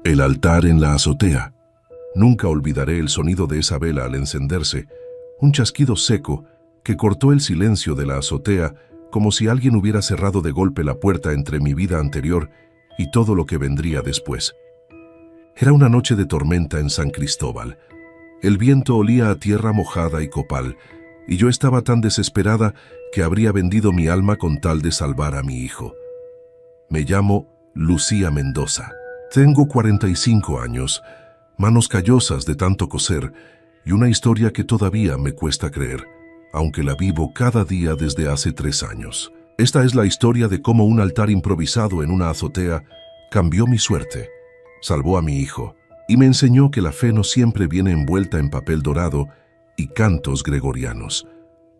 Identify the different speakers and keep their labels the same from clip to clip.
Speaker 1: El altar en la azotea. Nunca olvidaré el sonido de esa vela al encenderse, un chasquido seco que cortó el silencio de la azotea como si alguien hubiera cerrado de golpe la puerta entre mi vida anterior y todo lo que vendría después. Era una noche de tormenta en San Cristóbal. El viento olía a tierra mojada y copal, y yo estaba tan desesperada que habría vendido mi alma con tal de salvar a mi hijo. Me llamo Lucía Mendoza. Tengo 45 años, manos callosas de tanto coser y una historia que todavía me cuesta creer, aunque la vivo cada día desde hace 3 años. Esta es la historia de cómo un altar improvisado en una azotea cambió mi suerte, salvó a mi hijo y me enseñó que la fe no siempre viene envuelta en papel dorado y cantos gregorianos.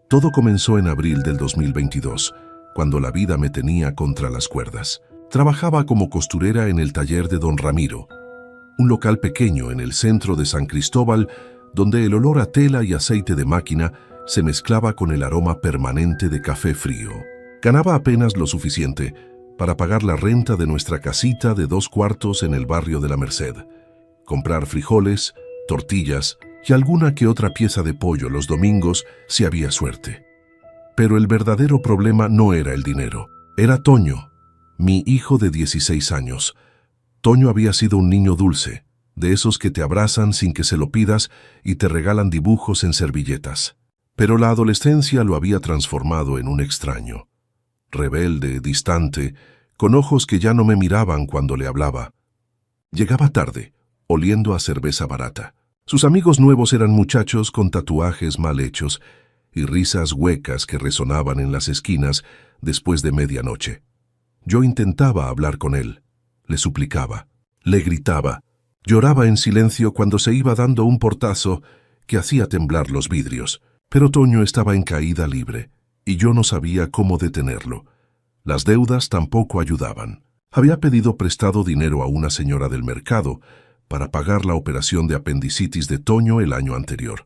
Speaker 1: Todo comenzó en abril del 2022, cuando la vida me tenía contra las cuerdas. Trabajaba como costurera en el taller de Don Ramiro, un local pequeño en el centro de San Cristóbal, donde el olor a tela y aceite de máquina se mezclaba con el aroma permanente de café frío. Ganaba apenas lo suficiente para pagar la renta de nuestra casita de 2 cuartos en el barrio de la Merced, comprar frijoles, tortillas y alguna que otra pieza de pollo los domingos si había suerte. Pero el verdadero problema no era el dinero, era Toño, mi hijo de 16 años. Toño había sido un niño dulce, de esos que te abrazan sin que se lo pidas y te regalan dibujos en servilletas. Pero la adolescencia lo había transformado en un extraño. Rebelde, distante, con ojos que ya no me miraban cuando le hablaba. Llegaba tarde, oliendo a cerveza barata. Sus amigos nuevos eran muchachos con tatuajes mal hechos y risas huecas que resonaban en las esquinas después de medianoche. Yo intentaba hablar con él, le suplicaba, le gritaba, lloraba en silencio cuando se iba dando un portazo que hacía temblar los vidrios. Pero Toño estaba en caída libre, y yo no sabía cómo detenerlo. Las deudas tampoco ayudaban. Había pedido prestado dinero a una señora del mercado para pagar la operación de apendicitis de Toño el año anterior,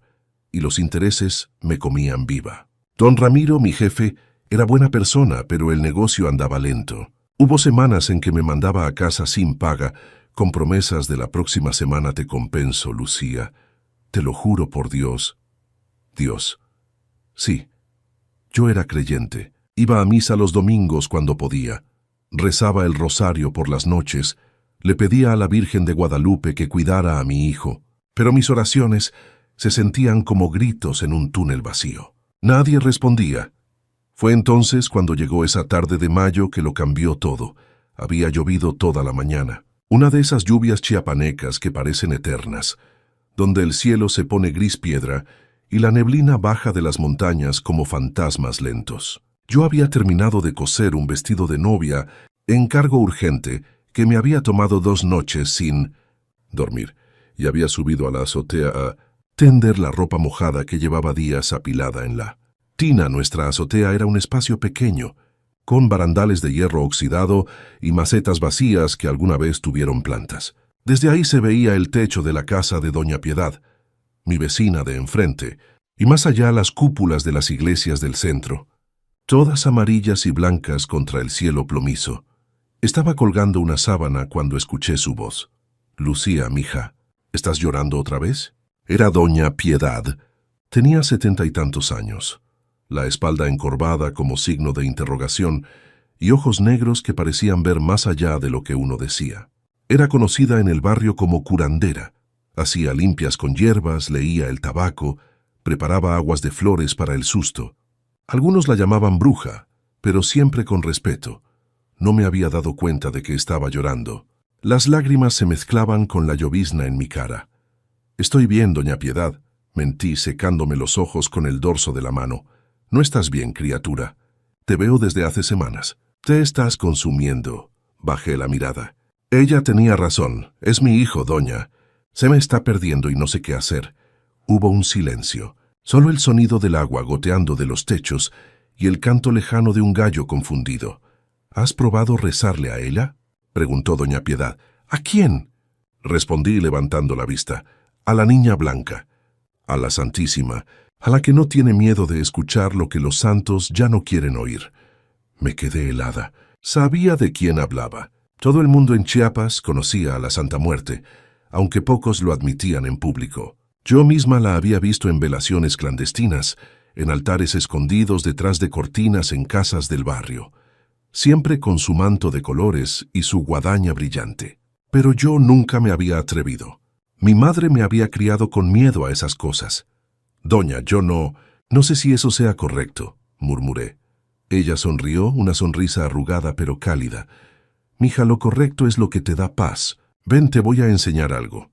Speaker 1: y los intereses me comían viva. Don Ramiro, mi jefe, era buena persona, pero el negocio andaba lento. Hubo semanas en que me mandaba a casa sin paga, con promesas de la próxima semana te compenso, Lucía. Te lo juro por Dios. Dios. Sí, yo era creyente. Iba a misa los domingos cuando podía. Rezaba el rosario por las noches. Le pedía a la Virgen de Guadalupe que cuidara a mi hijo. Pero mis oraciones se sentían como gritos en un túnel vacío. Nadie respondía. Fue entonces cuando llegó esa tarde de mayo que lo cambió todo. Había llovido toda la mañana. Una de esas lluvias chiapanecas que parecen eternas, donde el cielo se pone gris piedra y la neblina baja de las montañas como fantasmas lentos. Yo había terminado de coser un vestido de novia, encargo urgente, que me había tomado 2 noches sin dormir, y había subido a la azotea a tender la ropa mojada que llevaba días apilada en la tina. Nuestra azotea era un espacio pequeño, con barandales de hierro oxidado y macetas vacías que alguna vez tuvieron plantas. Desde ahí se veía el techo de la casa de Doña Piedad, mi vecina de enfrente, y más allá las cúpulas de las iglesias del centro, todas amarillas y blancas contra el cielo plomizo. Estaba colgando una sábana cuando escuché su voz. Lucía, mija, ¿estás llorando otra vez? Era Doña Piedad. Tenía 70 y tantos años, la espalda encorvada como signo de interrogación y ojos negros que parecían ver más allá de lo que uno decía. Era conocida en el barrio como curandera. Hacía limpias con hierbas, leía el tabaco, preparaba aguas de flores para el susto. Algunos la llamaban bruja, pero siempre con respeto. No me había dado cuenta de que estaba llorando. Las lágrimas se mezclaban con la llovizna en mi cara. Estoy bien, Doña Piedad, mentí secándome los ojos con el dorso de la mano. No estás bien, criatura. Te veo desde hace semanas. Te estás consumiendo. Bajé la mirada. Ella tenía razón. Es mi hijo, doña. Se me está perdiendo y no sé qué hacer. Hubo un silencio. Solo el sonido del agua goteando de los techos y el canto lejano de un gallo confundido. ¿Has probado rezarle a ella?, preguntó Doña Piedad. ¿A quién?, respondí levantando la vista. A la niña blanca, a la Santísima, a la que no tiene miedo de escuchar lo que los santos ya no quieren oír. Me quedé helada. Sabía de quién hablaba. Todo el mundo en Chiapas conocía a la Santa Muerte, aunque pocos lo admitían en público. Yo misma la había visto en velaciones clandestinas, en altares escondidos detrás de cortinas en casas del barrio, siempre con su manto de colores y su guadaña brillante. Pero yo nunca me había atrevido. Mi madre me había criado con miedo a esas cosas. Doña, yo no sé si eso sea correcto, murmuré. Ella sonrió, una sonrisa arrugada pero cálida. Mija, lo correcto es lo que te da paz. Ven, te voy a enseñar algo.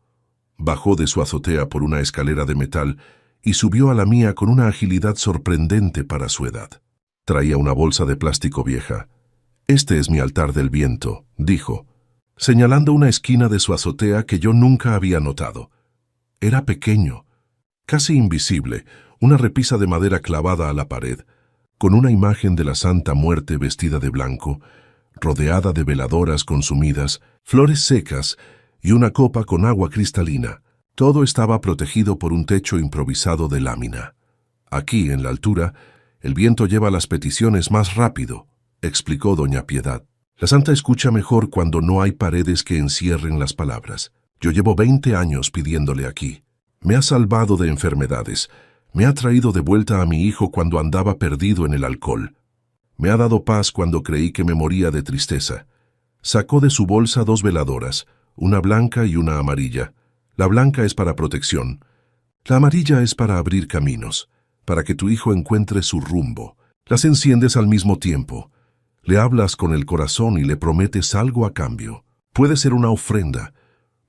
Speaker 1: Bajó de su azotea por una escalera de metal y subió a la mía con una agilidad sorprendente para su edad. Traía una bolsa de plástico vieja. Este es mi altar del viento, dijo, señalando una esquina de su azotea que yo nunca había notado. Era pequeño, casi invisible, una repisa de madera clavada a la pared, con una imagen de la Santa Muerte vestida de blanco, rodeada de veladoras consumidas, flores secas y una copa con agua cristalina. Todo estaba protegido por un techo improvisado de lámina. Aquí, en la altura, el viento lleva las peticiones más rápido, explicó doña Piedad. La Santa escucha mejor cuando no hay paredes que encierren las palabras. Yo llevo 20 años pidiéndole aquí. Me ha salvado de enfermedades. Me ha traído de vuelta a mi hijo cuando andaba perdido en el alcohol. Me ha dado paz cuando creí que me moría de tristeza. Sacó de su bolsa 2 veladoras, una blanca y una amarilla. La blanca es para protección. La amarilla es para abrir caminos, para que tu hijo encuentre su rumbo. Las enciendes al mismo tiempo. Le hablas con el corazón y le prometes algo a cambio. Puede ser una ofrenda.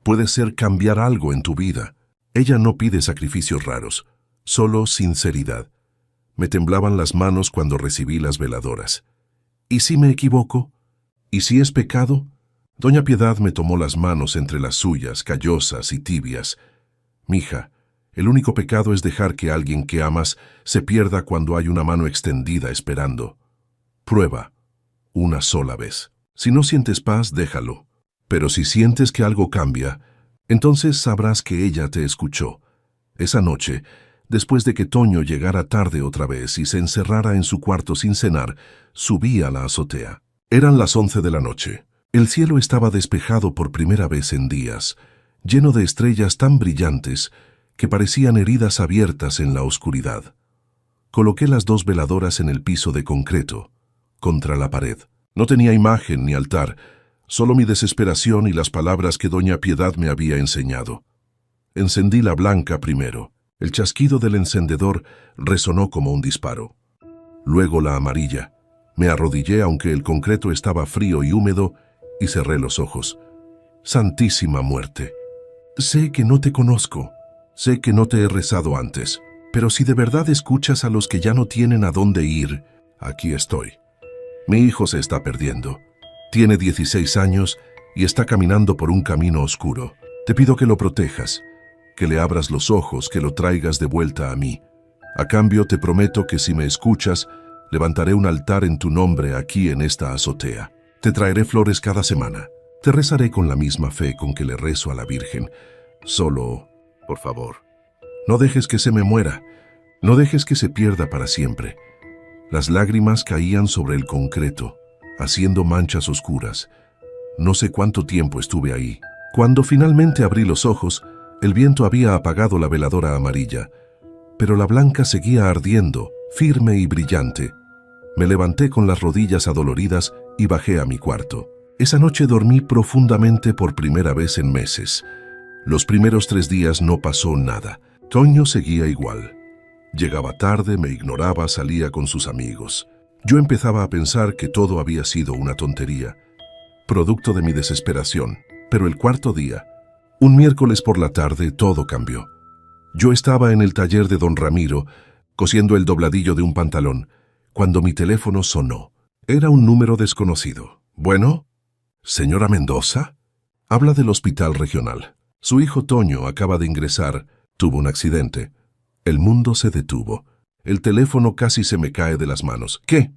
Speaker 1: Puede ser cambiar algo en tu vida. Ella no pide sacrificios raros, solo sinceridad. Me temblaban las manos cuando recibí las veladoras. ¿Y si me equivoco? ¿Y si es pecado? Doña Piedad me tomó las manos entre las suyas, callosas y tibias. Mija, el único pecado es dejar que alguien que amas se pierda cuando hay una mano extendida esperando. Prueba, una sola vez. Si no sientes paz, déjalo. Pero si sientes que algo cambia, entonces sabrás que ella te escuchó. Esa noche, después de que Toño llegara tarde otra vez y se encerrara en su cuarto sin cenar, subí a la azotea. Eran las 11 de la noche. El cielo estaba despejado por primera vez en días, lleno de estrellas tan brillantes que parecían heridas abiertas en la oscuridad. Coloqué las 2 veladoras en el piso de concreto, contra la pared. No tenía imagen ni altar, solo mi desesperación y las palabras que doña Piedad me había enseñado. Encendí la blanca primero. El chasquido del encendedor resonó como un disparo. Luego la amarilla. Me arrodillé aunque el concreto estaba frío y húmedo y cerré los ojos. Santísima Muerte. Sé que no te conozco, sé que no te he rezado antes, pero si de verdad escuchas a los que ya no tienen a dónde ir, aquí estoy. Mi hijo se está perdiendo. Tiene 16 años y está caminando por un camino oscuro. Te pido que lo protejas, que le abras los ojos, que lo traigas de vuelta a mí. A cambio te prometo que si me escuchas, levantaré un altar en tu nombre aquí en esta azotea. Te traeré flores cada semana. Te rezaré con la misma fe con que le rezo a la Virgen. Solo, por favor, no dejes que se me muera. No dejes que se pierda para siempre. Las lágrimas caían sobre el concreto, haciendo manchas oscuras. No sé cuánto tiempo estuve ahí. Cuando finalmente abrí los ojos, el viento había apagado la veladora amarilla, pero la blanca seguía ardiendo, firme y brillante. Me levanté con las rodillas adoloridas y bajé a mi cuarto. Esa noche dormí profundamente por primera vez en meses. Los primeros 3 días no pasó nada. Toño seguía igual. Llegaba tarde, me ignoraba, salía con sus amigos. Yo empezaba a pensar que todo había sido una tontería, producto de mi desesperación. Pero el 4.º día, un miércoles por la tarde, todo cambió. Yo estaba en el taller de don Ramiro, cosiendo el dobladillo de un pantalón, cuando mi teléfono sonó. Era un número desconocido. ¿Bueno? ¿Señora Mendoza? Habla del hospital regional. Su hijo Toño acaba de ingresar. Tuvo un accidente. El mundo se detuvo. El teléfono casi se me cae de las manos. ¿Qué?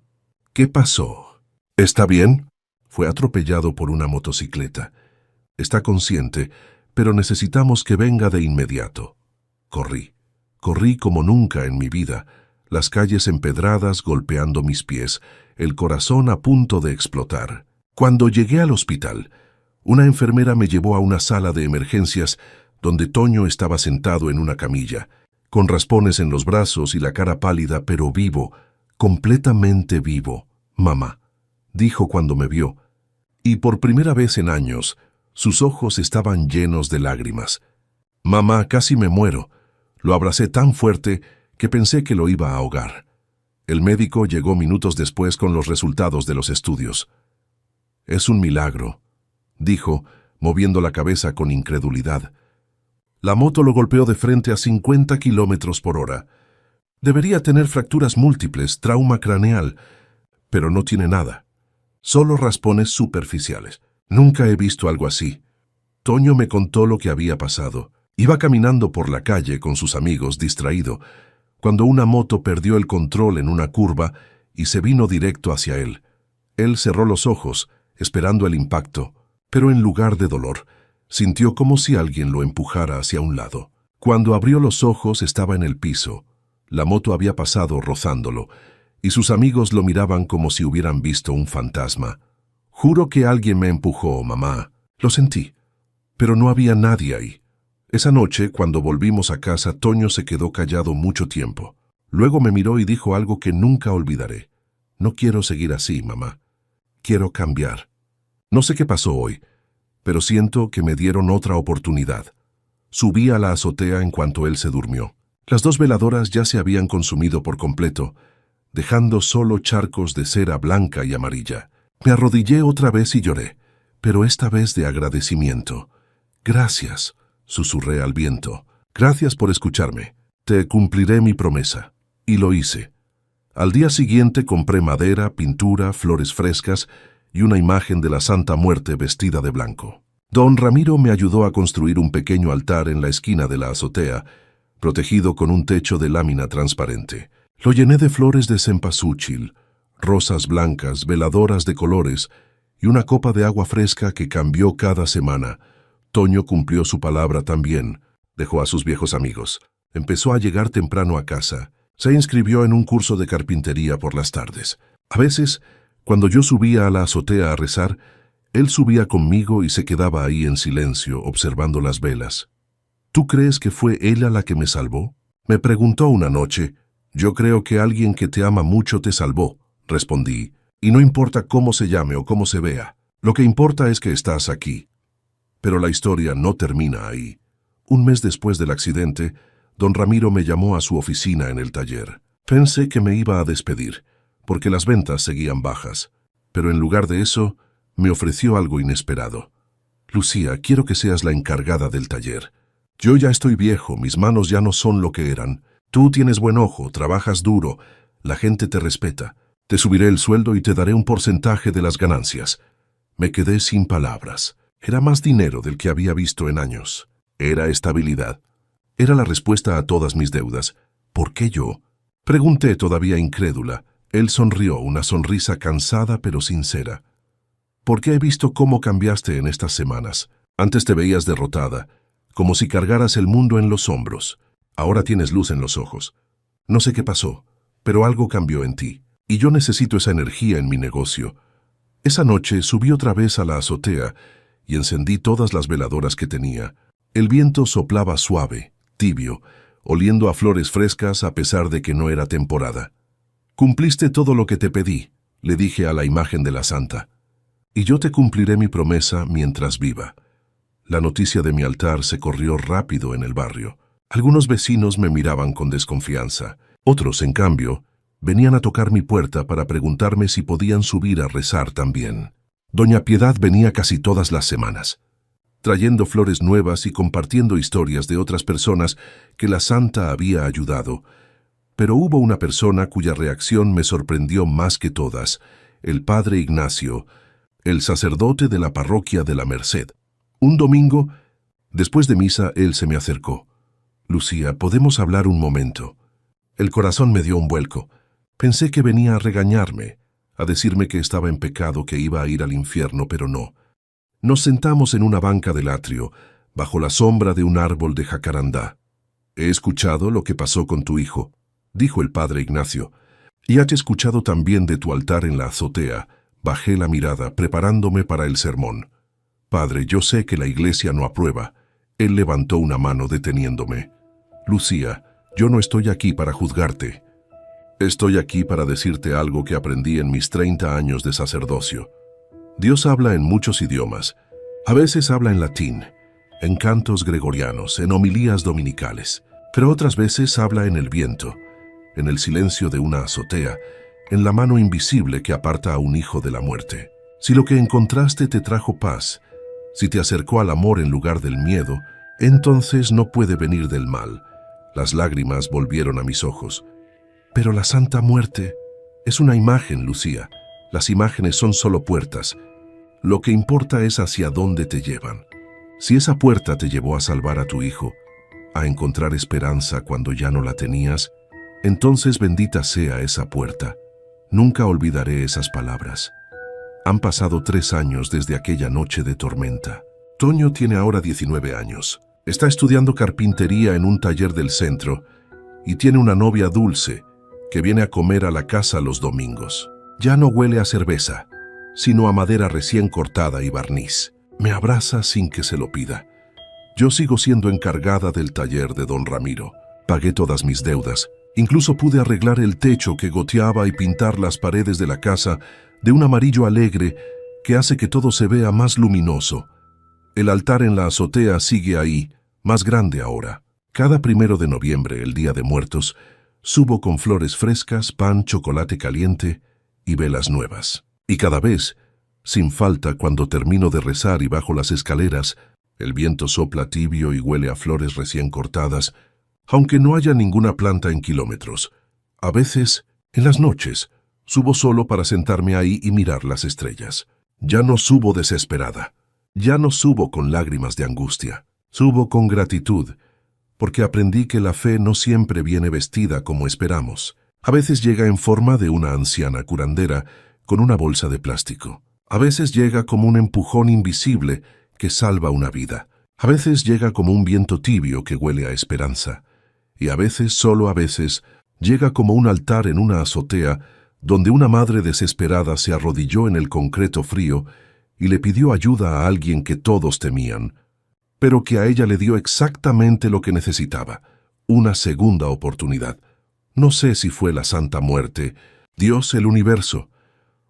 Speaker 1: ¿Qué pasó? ¿Está bien? Fue atropellado por una motocicleta. Está consciente, pero necesitamos que venga de inmediato. Corrí como nunca en mi vida, las calles empedradas golpeando mis pies, el corazón a punto de explotar. Cuando llegué al hospital, una enfermera me llevó a una sala de emergencias donde Toño estaba sentado en una camilla, con raspones en los brazos y la cara pálida, pero vivo, completamente vivo. «Mamá», dijo cuando me vio, y por primera vez en años, sus ojos estaban llenos de lágrimas. «Mamá, casi me muero». Lo abracé tan fuerte que pensé que lo iba a ahogar. El médico llegó minutos después con los resultados de los estudios. «Es un milagro», dijo, moviendo la cabeza con incredulidad. «La moto lo golpeó de frente a 50 kilómetros por hora. Debería tener fracturas múltiples, trauma craneal, pero no tiene nada. Solo raspones superficiales. Nunca he visto algo así». Toño me contó lo que había pasado. Iba caminando por la calle con sus amigos, distraído, cuando una moto perdió el control en una curva y se vino directo hacia él. Él cerró los ojos, esperando el impacto, pero en lugar de dolor, sintió como si alguien lo empujara hacia un lado. Cuando abrió los ojos estaba en el piso. La moto había pasado rozándolo, y sus amigos lo miraban como si hubieran visto un fantasma. «Juro que alguien me empujó, mamá». Lo sentí, pero no había nadie ahí. Esa noche, cuando volvimos a casa, Toño se quedó callado mucho tiempo. Luego me miró y dijo algo que nunca olvidaré. «No quiero seguir así, mamá. Quiero cambiar. No sé qué pasó hoy, pero siento que me dieron otra oportunidad». Subí a la azotea en cuanto él se durmió. Las 2 veladoras ya se habían consumido por completo, dejando solo charcos de cera blanca y amarilla. Me arrodillé otra vez y lloré, pero esta vez de agradecimiento. «Gracias», susurré al viento. «Gracias por escucharme. Te cumpliré mi promesa». Y lo hice. Al día siguiente compré madera, pintura, flores frescas y una imagen de la Santa Muerte vestida de blanco. Don Ramiro me ayudó a construir un pequeño altar en la esquina de la azotea, protegido con un techo de lámina transparente. Lo llené de flores de cempasúchil, rosas blancas, veladoras de colores y una copa de agua fresca que cambió cada semana. Toño cumplió su palabra también. Dejó a sus viejos amigos. Empezó a llegar temprano a casa. Se inscribió en un curso de carpintería por las tardes. A veces, cuando yo subía a la azotea a rezar, él subía conmigo y se quedaba ahí en silencio, observando las velas. «¿Tú crees que fue ella la que me salvó?», me preguntó una noche. «Yo creo que alguien que te ama mucho te salvó», respondí. «Y no importa cómo se llame o cómo se vea. Lo que importa es que estás aquí». Pero la historia no termina ahí. Un mes después del accidente, don Ramiro me llamó a su oficina en el taller. Pensé que me iba a despedir, porque las ventas seguían bajas. Pero en lugar de eso, me ofreció algo inesperado. «Lucía, quiero que seas la encargada del taller. Yo ya estoy viejo, mis manos ya no son lo que eran. Tú tienes buen ojo, trabajas duro, la gente te respeta. Te subiré el sueldo y te daré un porcentaje de las ganancias». Me quedé sin palabras. Era más dinero del que había visto en años. Era estabilidad. Era la respuesta a todas mis deudas. ¿Por qué yo?, pregunté todavía incrédula. Él sonrió, una sonrisa cansada pero sincera. «Porque he visto cómo cambiaste en estas semanas. Antes te veías derrotada, como si cargaras el mundo en los hombros. Ahora tienes luz en los ojos. No sé qué pasó, pero algo cambió en ti. Y yo necesito esa energía en mi negocio». Esa noche subí otra vez a la azotea y encendí todas las veladoras que tenía. El viento soplaba suave, tibio, oliendo a flores frescas a pesar de que no era temporada. «Cumpliste todo lo que te pedí», le dije a la imagen de la santa. «Y yo te cumpliré mi promesa mientras viva». La noticia de mi altar se corrió rápido en el barrio. Algunos vecinos me miraban con desconfianza. Otros, en cambio, venían a tocar mi puerta para preguntarme si podían subir a rezar también. Doña Piedad venía casi todas las semanas, trayendo flores nuevas y compartiendo historias de otras personas que la santa había ayudado. Pero hubo una persona cuya reacción me sorprendió más que todas: el padre Ignacio, el sacerdote de la parroquia de la Merced. Un domingo, después de misa, él se me acercó. «Lucía, ¿podemos hablar un momento?». El corazón me dio un vuelco. Pensé que venía a regañarme, a decirme que estaba en pecado, que iba a ir al infierno, pero no. Nos sentamos en una banca del atrio, bajo la sombra de un árbol de jacarandá. «He escuchado lo que pasó con tu hijo», dijo el padre Ignacio. «Y has escuchado también de tu altar en la azotea. Bajé la mirada, preparándome para el sermón. Padre, yo sé que la iglesia no aprueba. Él levantó una mano deteniéndome. Lucía, yo no estoy aquí para juzgarte. Estoy aquí para decirte algo que aprendí en mis 30 años de sacerdocio. Dios habla en muchos idiomas. A veces habla en latín, en cantos gregorianos, en homilías dominicales. Pero otras veces habla en el viento, en el silencio de una azotea, en la mano invisible que aparta a un hijo de la muerte. Si lo que encontraste te trajo paz, si te acercó al amor en lugar del miedo, entonces no puede venir del mal. Las lágrimas volvieron a mis ojos. Pero la Santa Muerte es una imagen, Lucía. Las imágenes son solo puertas. Lo que importa es hacia dónde te llevan. Si esa puerta te llevó a salvar a tu hijo, a encontrar esperanza cuando ya no la tenías, entonces bendita sea esa puerta. Nunca olvidaré esas palabras. Han pasado 3 años desde aquella noche de tormenta. Toño tiene ahora 19 años. Está estudiando carpintería en un taller del centro y tiene una novia Dulce que viene a comer a la casa los domingos. Ya no huele a cerveza, sino a madera recién cortada y barniz. Me abraza sin que se lo pida. Yo sigo siendo encargada del taller de don Ramiro. Pagué todas mis deudas. Incluso pude arreglar el techo que goteaba y pintar las paredes de la casa de un amarillo alegre que hace que todo se vea más luminoso. El altar en la azotea sigue ahí, más grande ahora. Cada 1 de noviembre, el Día de Muertos, subo con flores frescas, pan, chocolate caliente y velas nuevas. Y cada vez, sin falta, cuando termino de rezar y bajo las escaleras, el viento sopla tibio y huele a flores recién cortadas, aunque no haya ninguna planta en kilómetros. A veces, en las noches, subo solo para sentarme ahí y mirar las estrellas. Ya no subo desesperada. Ya no subo con lágrimas de angustia. Subo con gratitud, porque aprendí que la fe no siempre viene vestida como esperamos. A veces llega en forma de una anciana curandera con una bolsa de plástico. A veces llega como un empujón invisible que salva una vida. A veces llega como un viento tibio que huele a esperanza. Y a veces, solo a veces, llega como un altar en una azotea donde una madre desesperada se arrodilló en el concreto frío y le pidió ayuda a alguien que todos temían, pero que a ella le dio exactamente lo que necesitaba, una segunda oportunidad. No sé si fue la Santa Muerte, Dios, el universo,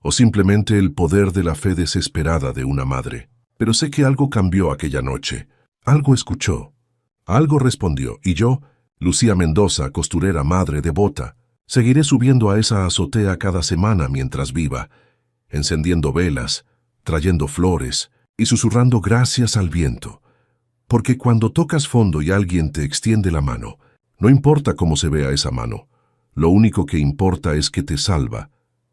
Speaker 1: o simplemente el poder de la fe desesperada de una madre. Pero sé que algo cambió aquella noche. Algo escuchó, algo respondió, y yo, Lucía Mendoza, costurera madre devota, seguiré subiendo a esa azotea cada semana mientras viva, encendiendo velas, trayendo flores y susurrando gracias al viento. Porque cuando tocas fondo y alguien te extiende la mano, no importa cómo se vea esa mano, lo único que importa es que te salva,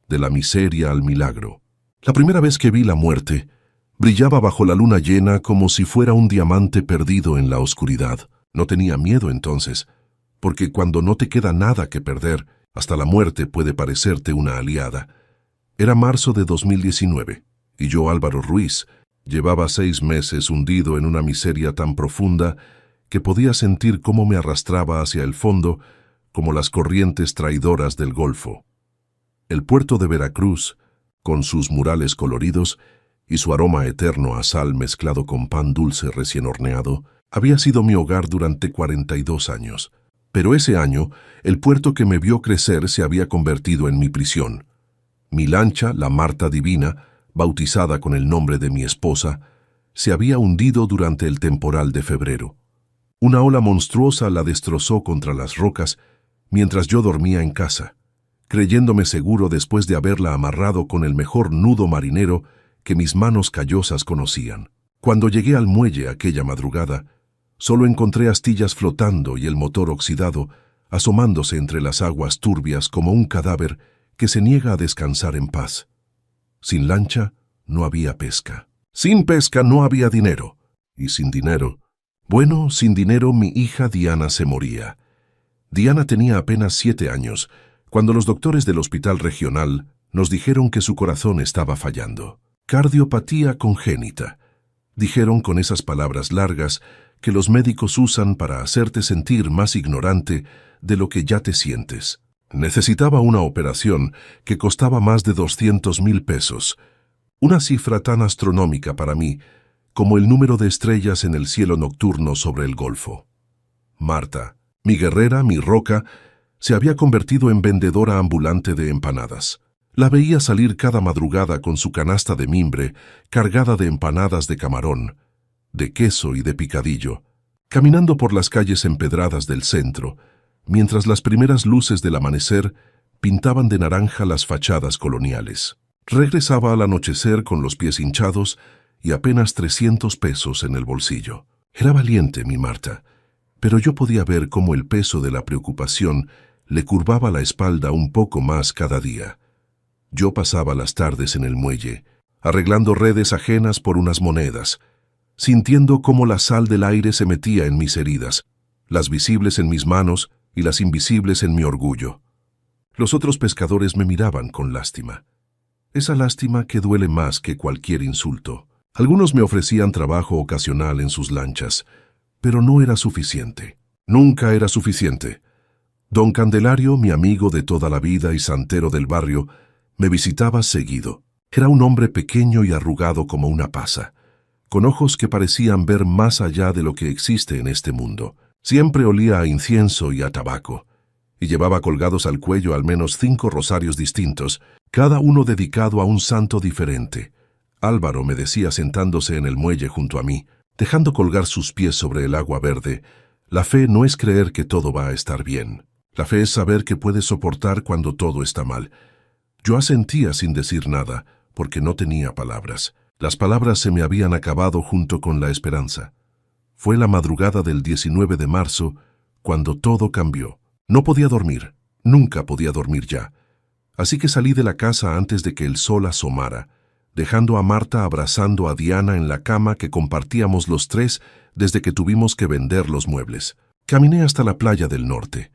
Speaker 1: de la miseria al milagro. La primera vez que vi la muerte, brillaba bajo la luna llena como si fuera un diamante perdido en la oscuridad. No tenía miedo entonces, porque cuando no te queda nada que perder, hasta la muerte puede parecerte una aliada. Era marzo de 2019, y yo, Álvaro Ruiz, llevaba 6 meses hundido en una miseria tan profunda que podía sentir cómo me arrastraba hacia el fondo como las corrientes traidoras del Golfo. El puerto de Veracruz, con sus murales coloridos y su aroma eterno a sal mezclado con pan dulce recién horneado, había sido mi hogar durante 42 años. Pero ese año, el puerto que me vio crecer se había convertido en mi prisión. Mi lancha, la Marta Divina, bautizada con el nombre de mi esposa, se había hundido durante el temporal de febrero. Una ola monstruosa la destrozó contra las rocas mientras yo dormía en casa, creyéndome seguro después de haberla amarrado con el mejor nudo marinero que mis manos callosas conocían. Cuando llegué al muelle aquella madrugada, solo encontré astillas flotando y el motor oxidado, asomándose entre las aguas turbias como un cadáver que se niega a descansar en paz. Sin lancha no había pesca. Sin pesca no había dinero. Y sin dinero, bueno, sin dinero mi hija Diana se moría. Diana tenía apenas 7 años, cuando los doctores del hospital regional nos dijeron que su corazón estaba fallando. Cardiopatía congénita. Dijeron con esas palabras largas que los médicos usan para hacerte sentir más ignorante de lo que ya te sientes. Necesitaba una operación que costaba más de 200,000 pesos, una cifra tan astronómica para mí como el número de estrellas en el cielo nocturno sobre el Golfo. Marta, mi guerrera, mi roca, se había convertido en vendedora ambulante de empanadas. La veía salir cada madrugada con su canasta de mimbre cargada de empanadas de camarón, de queso y de picadillo, caminando por las calles empedradas del centro, mientras las primeras luces del amanecer pintaban de naranja las fachadas coloniales. Regresaba al anochecer con los pies hinchados y apenas 300 pesos en el bolsillo. Era valiente, mi Marta, pero yo podía ver cómo el peso de la preocupación le curvaba la espalda un poco más cada día. Yo pasaba las tardes en el muelle, arreglando redes ajenas por unas monedas, sintiendo cómo la sal del aire se metía en mis heridas, las visibles en mis manos y las invisibles en mi orgullo. Los otros pescadores me miraban con lástima. Esa lástima que duele más que cualquier insulto. Algunos me ofrecían trabajo ocasional en sus lanchas, pero no era suficiente. Nunca era suficiente. Don Candelario, mi amigo de toda la vida y santero del barrio, me visitaba seguido. Era un hombre pequeño y arrugado como una pasa, con ojos que parecían ver más allá de lo que existe en este mundo. Siempre olía a incienso y a tabaco, y llevaba colgados al cuello al menos 5 rosarios distintos, cada uno dedicado a un santo diferente. Álvaro, me decía sentándose en el muelle junto a mí, dejando colgar sus pies sobre el agua verde, la fe no es creer que todo va a estar bien. La fe es saber que puedes soportar cuando todo está mal. Yo asentía sin decir nada, porque no tenía palabras. Las palabras se me habían acabado junto con la esperanza. Fue la madrugada del 19 de marzo cuando todo cambió. No podía dormir, nunca podía dormir ya. Así que salí de la casa antes de que el sol asomara, dejando a Marta abrazando a Diana en la cama que compartíamos los tres desde que tuvimos que vender los muebles. Caminé hasta la playa del norte,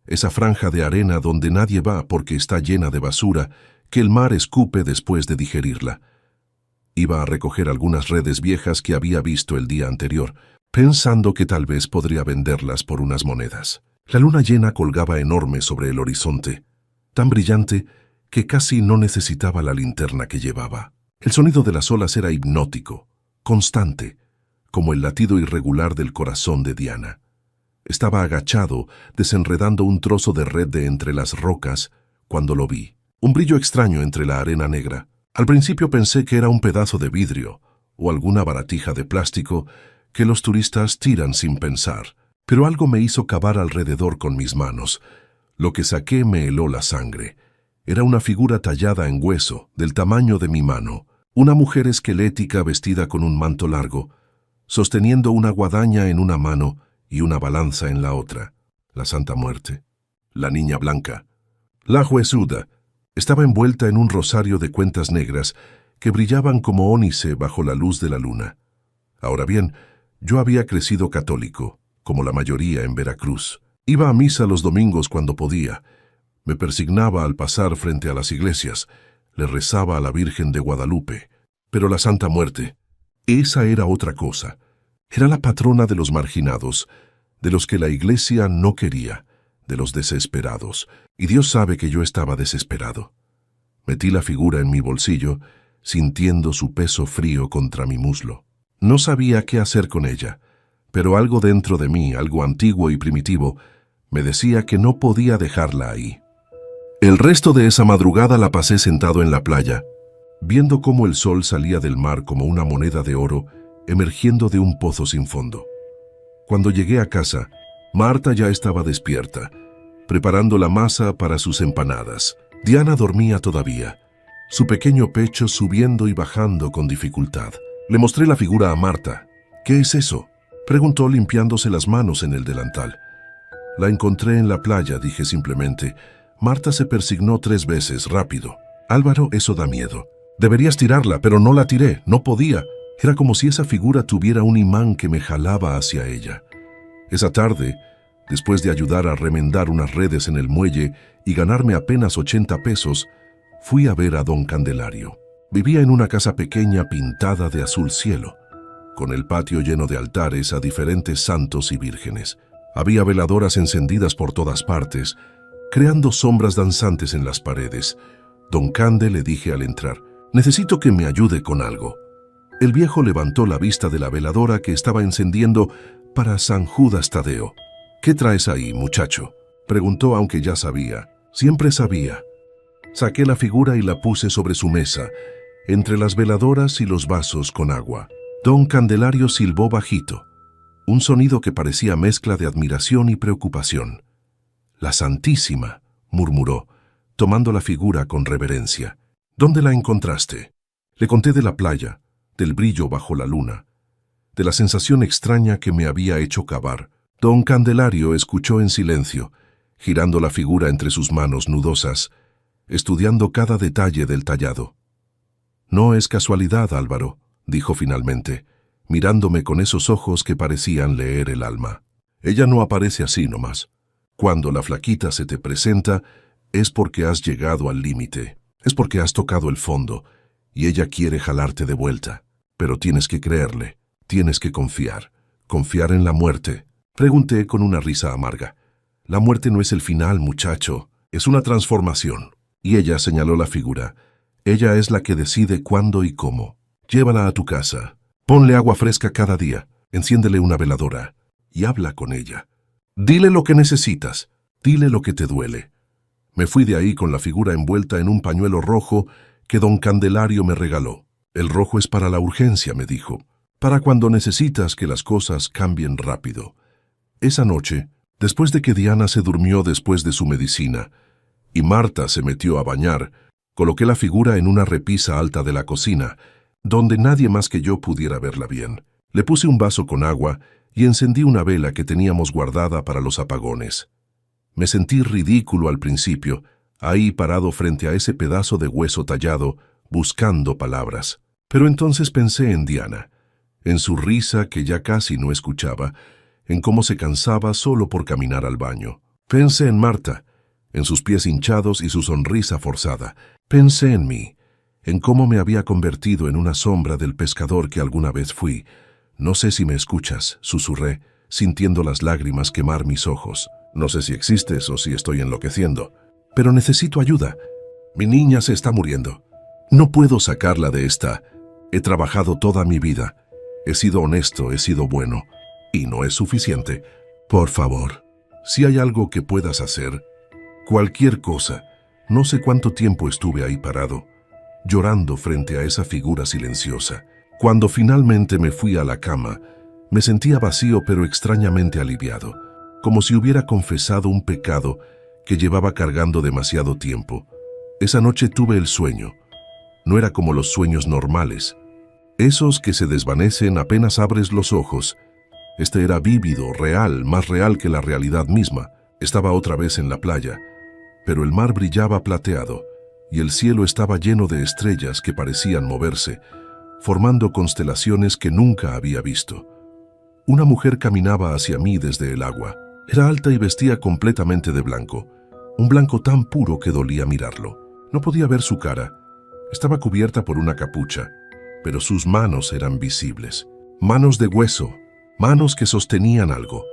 Speaker 1: esa franja de arena donde nadie va porque está llena de basura que el mar escupe después de digerirla. Iba a recoger algunas redes viejas que había visto el día anterior, pensando que tal vez podría venderlas por unas monedas. La luna llena colgaba enorme sobre el horizonte, tan brillante que casi no necesitaba la linterna que llevaba. El sonido de las olas era hipnótico, constante, como el latido irregular del corazón de Diana. Estaba agachado, desenredando un trozo de red de entre las rocas, cuando lo vi. Un brillo extraño entre la arena negra. Al principio pensé que era un pedazo de vidrio o alguna baratija de plástico que los turistas tiran sin pensar, pero algo me hizo cavar alrededor con mis manos. Lo que saqué me heló la sangre. Era una figura tallada en hueso, del tamaño de mi mano, una mujer esquelética vestida con un manto largo, sosteniendo una guadaña en una mano y una balanza en la otra. La Santa Muerte, la Niña Blanca, la Huesuda, estaba envuelta en un rosario de cuentas negras que brillaban como ónice bajo la luz de la luna. Ahora bien, yo había crecido católico, como la mayoría en Veracruz. Iba a misa los domingos cuando podía. Me persignaba al pasar frente a las iglesias. Le rezaba a la Virgen de Guadalupe. Pero la Santa Muerte, esa era otra cosa. Era la patrona de los marginados, de los que la iglesia no quería, de los desesperados. Y Dios sabe que yo estaba desesperado. Metí la figura en mi bolsillo, sintiendo su peso frío contra mi muslo. No sabía qué hacer con ella, pero algo dentro de mí, algo antiguo y primitivo, me decía que no podía dejarla ahí. El resto de esa madrugada la pasé sentado en la playa, viendo cómo el sol salía del mar como una moneda de oro emergiendo de un pozo sin fondo. Cuando llegué a casa, Marta ya estaba despierta, preparando la masa para sus empanadas. Diana dormía todavía, su pequeño pecho subiendo y bajando con dificultad. Le mostré la figura a Marta. «¿Qué es eso?», preguntó limpiándose las manos en el delantal. «La encontré en la playa», dije simplemente. Marta se persignó 3 veces, rápido. «Álvaro, eso da miedo. Deberías tirarla, pero no la tiré, no podía». Era como si esa figura tuviera un imán que me jalaba hacia ella. Esa tarde, después de ayudar a remendar unas redes en el muelle y ganarme apenas 80 pesos, fui a ver a don Candelario. Vivía en una casa pequeña pintada de azul cielo, con el patio lleno de altares a diferentes santos y vírgenes. Había veladoras encendidas por todas partes, creando sombras danzantes en las paredes. «Don Cande», le dije al entrar, Necesito que me ayude con algo. El viejo levantó la vista de la veladora que estaba encendiendo para San Judas Tadeo. ¿Qué traes ahí, muchacho?, preguntó, aunque ya sabía. Siempre sabía. Saqué la figura y la puse sobre su mesa, entre las veladoras y los vasos con agua. Don Candelario silbó bajito, un sonido que parecía mezcla de admiración y preocupación. «La Santísima», murmuró, tomando la figura con reverencia. «¿Dónde la encontraste?». Le conté de la playa, del brillo bajo la luna, de la sensación extraña que me había hecho cavar. Don Candelario escuchó en silencio, girando la figura entre sus manos nudosas, estudiando cada detalle del tallado. «No es casualidad, Álvaro», dijo finalmente, mirándome con esos ojos que parecían leer el alma. «Ella no aparece así nomás. Cuando la flaquita se te presenta, es porque has llegado al límite, es porque has tocado el fondo, y ella quiere jalarte de vuelta. Pero tienes que creerle, tienes que confiar en la muerte». Pregunté con una risa amarga. «La muerte no es el final, muchacho, es una transformación». Y ella señaló la figura. «Ella es la que decide cuándo y cómo. Llévala a tu casa, ponle agua fresca cada día, enciéndele una veladora y habla con ella. Dile lo que necesitas, dile lo que te duele». Me fui de ahí con la figura envuelta en un pañuelo rojo que don Candelario me regaló. «El rojo es para la urgencia», me dijo, «para cuando necesitas que las cosas cambien rápido». Esa noche, después de que Diana se durmió después de su medicina y Marta se metió a bañar, coloqué la figura en una repisa alta de la cocina, donde nadie más que yo pudiera verla bien. Le puse un vaso con agua y encendí una vela que teníamos guardada para los apagones. Me sentí ridículo al principio, ahí parado frente a ese pedazo de hueso tallado, buscando palabras. Pero entonces pensé en Diana, en su risa que ya casi no escuchaba, en cómo se cansaba solo por caminar al baño. Pensé en Marta, en sus pies hinchados y su sonrisa forzada. Pensé en mí, en cómo me había convertido en una sombra del pescador que alguna vez fui. «No sé si me escuchas», susurré, sintiendo las lágrimas quemar mis ojos. «No sé si existes o si estoy enloqueciendo, pero necesito ayuda. Mi niña se está muriendo. No puedo sacarla de esta. He trabajado toda mi vida. He sido honesto, he sido bueno. Y no es suficiente. Por favor, si hay algo que puedas hacer, cualquier cosa». No sé cuánto tiempo estuve ahí parado, llorando frente a esa figura silenciosa. Cuando finalmente me fui a la cama, me sentía vacío pero extrañamente aliviado, como si hubiera confesado un pecado que llevaba cargando demasiado tiempo. Esa noche tuve el sueño. No era como los sueños normales, esos que se desvanecen apenas abres los ojos. Este era vívido, real, más real que la realidad misma. Estaba otra vez en la playa, pero el mar brillaba plateado y el cielo estaba lleno de estrellas que parecían moverse, formando constelaciones que nunca había visto. Una mujer caminaba hacia mí desde el agua. Era alta y vestía completamente de blanco, un blanco tan puro que dolía mirarlo. No podía ver su cara. Estaba cubierta por una capucha, pero sus manos eran visibles. Manos de hueso, manos que sostenían algo.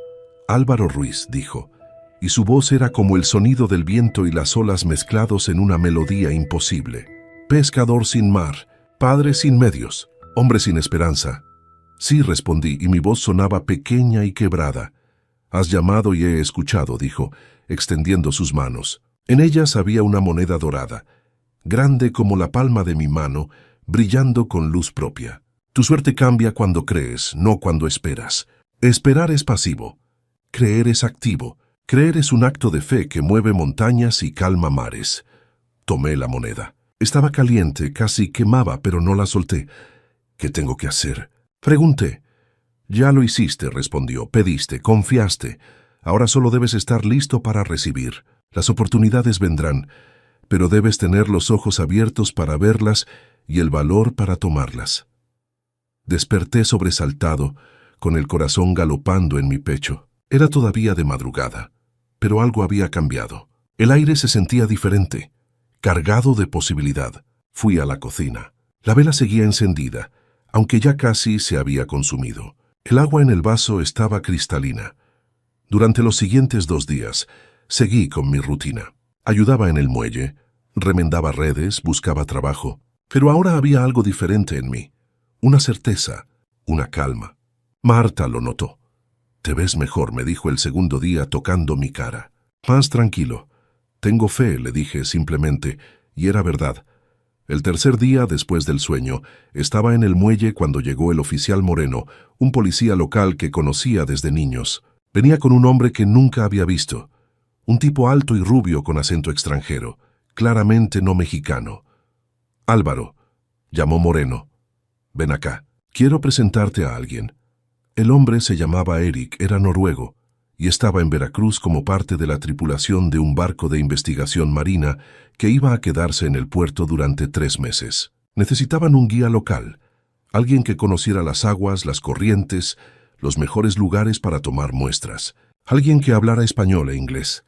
Speaker 1: «Álvaro Ruiz», dijo, y su voz era como el sonido del viento y las olas mezclados en una melodía imposible. «Pescador sin mar, padre sin medios, hombre sin esperanza». «Sí», respondí, y mi voz sonaba pequeña y quebrada. «Has llamado y he escuchado», dijo, extendiendo sus manos. En ellas había una moneda dorada, grande como la palma de mi mano, brillando con luz propia. «Tu suerte cambia cuando crees, no cuando esperas. Esperar es pasivo, creer es activo. Creer es un acto de fe que mueve montañas y calma mares». Tomé la moneda. Estaba caliente, casi quemaba, pero no la solté. «¿Qué tengo que hacer?», pregunté. «Ya lo hiciste», respondió. «Pediste, confiaste. Ahora solo debes estar listo para recibir. Las oportunidades vendrán, pero debes tener los ojos abiertos para verlas y el valor para tomarlas». Desperté sobresaltado, con el corazón galopando en mi pecho. Era todavía de madrugada, pero algo había cambiado. El aire se sentía diferente, cargado de posibilidad. Fui a la cocina. La vela seguía encendida, aunque ya casi se había consumido. El agua en el vaso estaba cristalina. Durante los siguientes 2 días, seguí con mi rutina. Ayudaba en el muelle, remendaba redes, buscaba trabajo. Pero ahora había algo diferente en mí, una certeza, una calma. Marta lo notó. «Te ves mejor», me dijo el segundo día tocando mi cara. «Más tranquilo. Tengo fe», le dije simplemente, y era verdad. El tercer día, después del sueño, estaba en el muelle cuando llegó el oficial Moreno, un policía local que conocía desde niños. Venía con un hombre que nunca había visto, un tipo alto y rubio con acento extranjero, claramente no mexicano. «Álvaro», llamó Moreno, «ven acá. Quiero presentarte a alguien». El hombre se llamaba Eric, era noruego, y estaba en Veracruz como parte de la tripulación de un barco de investigación marina que iba a quedarse en el puerto durante 3 meses. Necesitaban un guía local, alguien que conociera las aguas, las corrientes, los mejores lugares para tomar muestras, alguien que hablara español e inglés.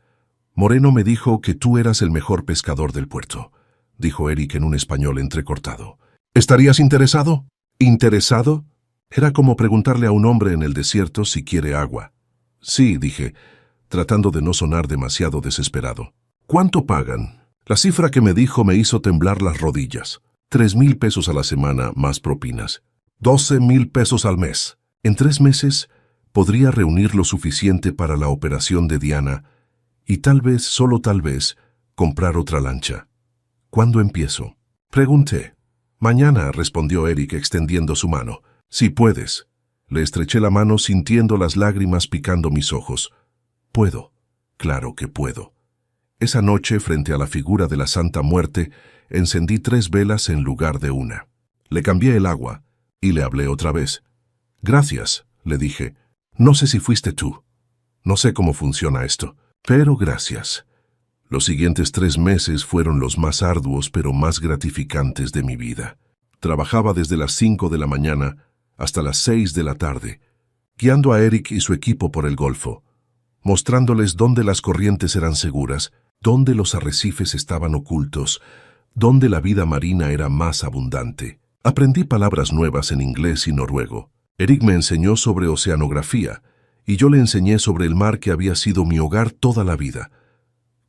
Speaker 1: «Moreno me dijo que tú eras el mejor pescador del puerto», dijo Eric en un español entrecortado. «¿Estarías interesado?» «¿Interesado?» Era como preguntarle a un hombre en el desierto si quiere agua. «Sí», dije, tratando de no sonar demasiado desesperado. «¿Cuánto pagan?» La cifra que me dijo me hizo temblar las rodillas. 3,000 pesos a la semana más propinas. 12,000 pesos al mes. En 3 meses podría reunir lo suficiente para la operación de Diana y tal vez, solo tal vez, comprar otra lancha. «¿Cuándo empiezo?», pregunté. «Mañana», respondió Eric extendiendo su mano. «Si puedes». Le estreché la mano sintiendo las lágrimas picando mis ojos. «Puedo, claro que puedo». Esa noche, frente a la figura de la Santa Muerte, encendí 3 velas en lugar de una. Le cambié el agua y le hablé otra vez. «Gracias», le dije. «No sé si fuiste tú. No sé cómo funciona esto, pero gracias». Los siguientes 3 meses fueron los más arduos pero más gratificantes de mi vida. Trabajaba desde las 5 de la mañana hasta las 6 de la tarde, guiando a Eric y su equipo por el Golfo, mostrándoles dónde las corrientes eran seguras, dónde los arrecifes estaban ocultos, dónde la vida marina era más abundante. Aprendí palabras nuevas en inglés y noruego. Eric me enseñó sobre oceanografía, y yo le enseñé sobre el mar que había sido mi hogar toda la vida.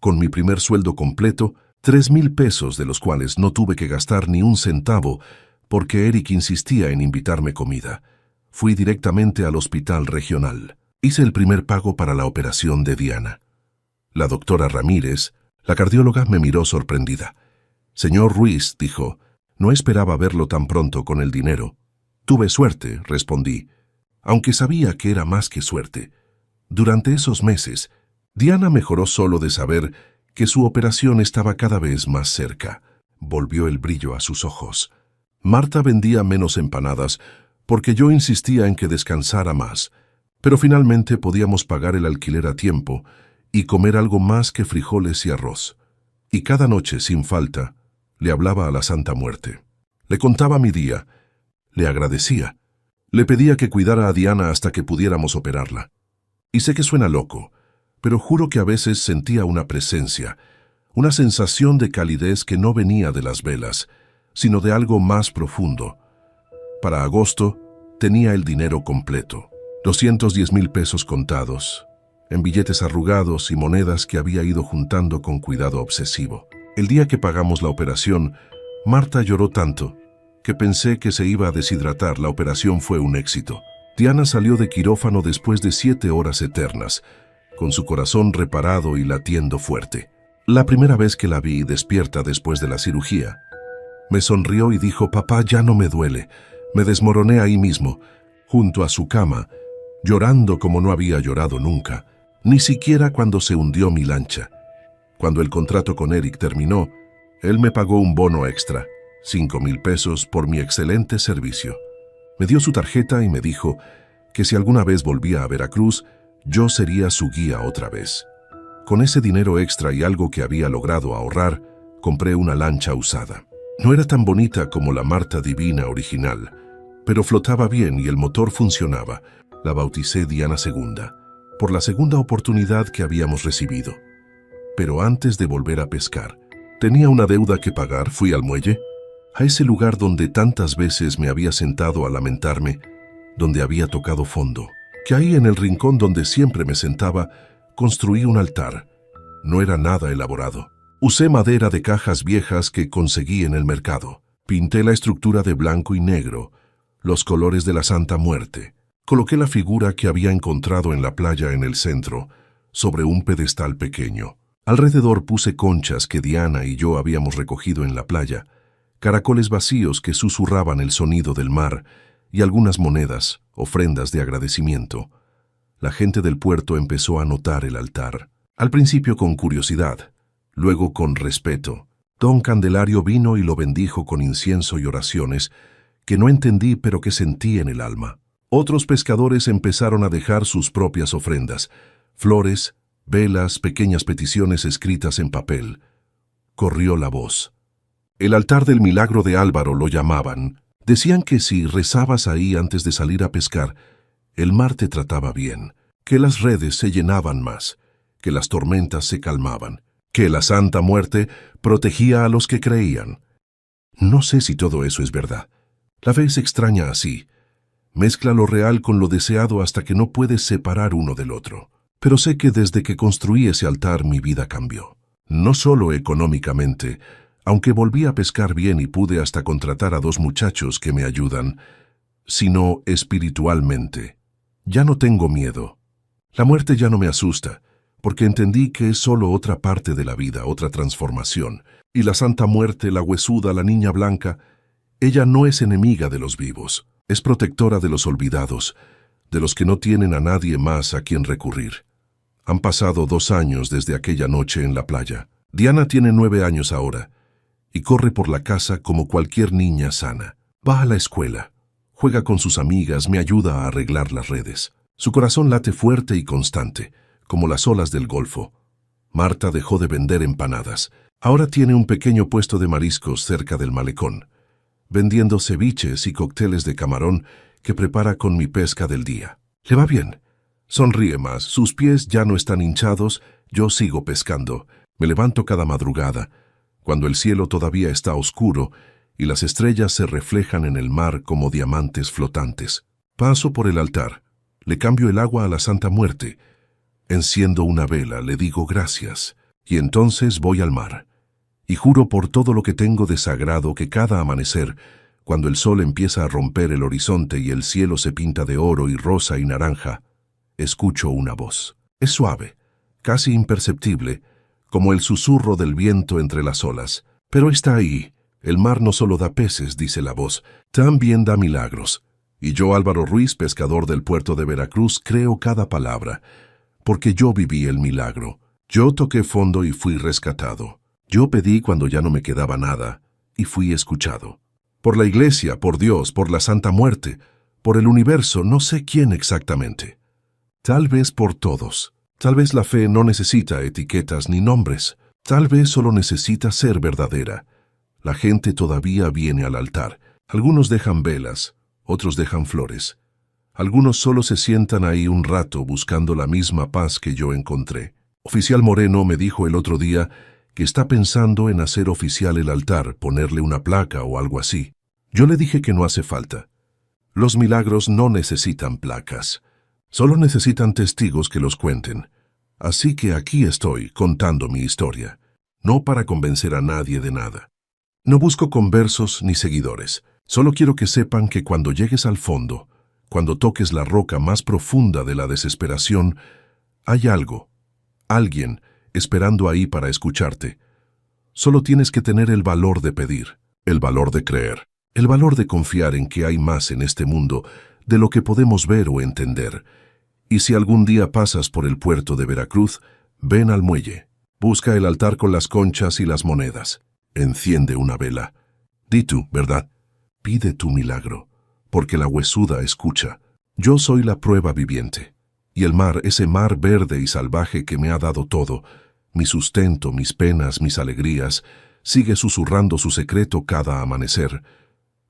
Speaker 1: Con mi primer sueldo completo, 3,000 pesos, de los cuales no tuve que gastar ni un centavo, porque Eric insistía en invitarme comida. Fui directamente al hospital regional. Hice el primer pago para la operación de Diana. La doctora Ramírez, la cardióloga, me miró sorprendida. «Señor Ruiz», dijo, «no esperaba verlo tan pronto con el dinero». «Tuve suerte», respondí, aunque sabía que era más que suerte. Durante esos meses, Diana mejoró solo de saber que su operación estaba cada vez más cerca. Volvió el brillo a sus ojos. Marta vendía menos empanadas porque yo insistía en que descansara más, pero finalmente podíamos pagar el alquiler a tiempo y comer algo más que frijoles y arroz. Y cada noche, sin falta, le hablaba a la Santa Muerte. Le contaba mi día, le agradecía, le pedía que cuidara a Diana hasta que pudiéramos operarla. Y sé que suena loco, pero juro que a veces sentía una presencia, una sensación de calidez que no venía de las velas, sino de algo más profundo. Para agosto tenía el dinero completo, 210,000 pesos contados, en billetes arrugados y monedas que había ido juntando con cuidado obsesivo. El día que pagamos la operación, Marta lloró tanto que pensé que se iba a deshidratar. La operación fue un éxito. Diana salió de quirófano después de 7 horas eternas, con su corazón reparado y latiendo fuerte. La primera vez que la vi despierta después de la cirugía, me sonrió y dijo: «Papá, ya no me duele». Me desmoroné ahí mismo, junto a su cama, llorando como no había llorado nunca, ni siquiera cuando se hundió mi lancha. Cuando el contrato con Eric terminó, él me pagó un bono extra, 5,000 pesos por mi excelente servicio. Me dio su tarjeta y me dijo que si alguna vez volvía a Veracruz, yo sería su guía otra vez. Con ese dinero extra y algo que había logrado ahorrar, compré una lancha usada. No era tan bonita como la Marta Divina original, pero flotaba bien y el motor funcionaba. La bauticé Diana II, por la segunda oportunidad que habíamos recibido. Pero antes de volver a pescar, tenía una deuda que pagar. Fui al muelle, a ese lugar donde tantas veces me había sentado a lamentarme, donde había tocado fondo, que ahí en el rincón donde siempre me sentaba, construí un altar. No era nada elaborado. Usé madera de cajas viejas que conseguí en el mercado. Pinté la estructura de blanco y negro, los colores de la Santa Muerte. Coloqué la figura que había encontrado en la playa en el centro, sobre un pedestal pequeño. Alrededor puse conchas que Diana y yo habíamos recogido en la playa, caracoles vacíos que susurraban el sonido del mar y algunas monedas, ofrendas de agradecimiento. La gente del puerto empezó a notar el altar, al principio con curiosidad, luego con respeto. Don Candelario vino y lo bendijo con incienso y oraciones que no entendí pero que sentí en el alma. Otros pescadores empezaron a dejar sus propias ofrendas, flores, velas, pequeñas peticiones escritas en papel. Corrió la voz. El altar del milagro de Álvaro lo llamaban. Decían que si rezabas ahí antes de salir a pescar, el mar te trataba bien, que las redes se llenaban más, que las tormentas se calmaban, que la Santa Muerte protegía a los que creían. No sé si todo eso es verdad. La fe es extraña así. Mezcla lo real con lo deseado hasta que no puedes separar uno del otro. Pero sé que desde que construí ese altar mi vida cambió. No solo económicamente, aunque volví a pescar bien y pude hasta contratar a 2 muchachos que me ayudan, sino espiritualmente. Ya no tengo miedo. La muerte ya no me asusta, porque entendí que es solo otra parte de la vida, otra transformación. Y la Santa Muerte, la huesuda, la niña blanca, ella no es enemiga de los vivos, es protectora de los olvidados, de los que no tienen a nadie más a quien recurrir. Han pasado 2 años desde aquella noche en la playa. Diana tiene 9 años ahora, y corre por la casa como cualquier niña sana. Va a la escuela, juega con sus amigas, me ayuda a arreglar las redes. Su corazón late fuerte y constante, como las olas del Golfo. Marta dejó de vender empanadas. Ahora tiene un pequeño puesto de mariscos cerca del malecón, vendiendo ceviches y cócteles de camarón que prepara con mi pesca del día. Le va bien. Sonríe más, sus pies ya no están hinchados, yo sigo pescando. Me levanto cada madrugada, cuando el cielo todavía está oscuro y las estrellas se reflejan en el mar como diamantes flotantes. Paso por el altar, le cambio el agua a la Santa Muerte, enciendo una vela, le digo gracias, y entonces voy al mar. Y juro por todo lo que tengo de sagrado que cada amanecer, cuando el sol empieza a romper el horizonte y el cielo se pinta de oro y rosa y naranja, escucho una voz. Es suave, casi imperceptible, como el susurro del viento entre las olas. Pero está ahí. El mar no solo da peces, dice la voz, también da milagros. Y yo, Álvaro Ruiz, pescador del puerto de Veracruz, creo cada palabra, porque yo viví el milagro. Yo toqué fondo y fui rescatado. Yo pedí cuando ya no me quedaba nada, y fui escuchado. Por la iglesia, por Dios, por la Santa Muerte, por el universo, no sé quién exactamente. Tal vez por todos. Tal vez la fe no necesita etiquetas ni nombres. Tal vez solo necesita ser verdadera. La gente todavía viene al altar. Algunos dejan velas, otros dejan flores. Algunos solo se sientan ahí un rato buscando la misma paz que yo encontré. Oficial Moreno me dijo el otro día que está pensando en hacer oficial el altar, ponerle una placa o algo así. Yo le dije que no hace falta. Los milagros no necesitan placas. Solo necesitan testigos que los cuenten. Así que aquí estoy contando mi historia, no para convencer a nadie de nada. No busco conversos ni seguidores. Solo quiero que sepan que cuando llegues al fondo, cuando toques la roca más profunda de la desesperación, hay algo, alguien, esperando ahí para escucharte. Solo tienes que tener el valor de pedir, el valor de creer, el valor de confiar en que hay más en este mundo de lo que podemos ver o entender. Y si algún día pasas por el puerto de Veracruz, ven al muelle, busca el altar con las conchas y las monedas, enciende una vela. Di tú, ¿verdad? Pide tu milagro, porque la huesuda escucha. Yo soy la prueba viviente, y el mar, ese mar verde y salvaje que me ha dado todo, mi sustento, mis penas, mis alegrías, sigue susurrando su secreto cada amanecer.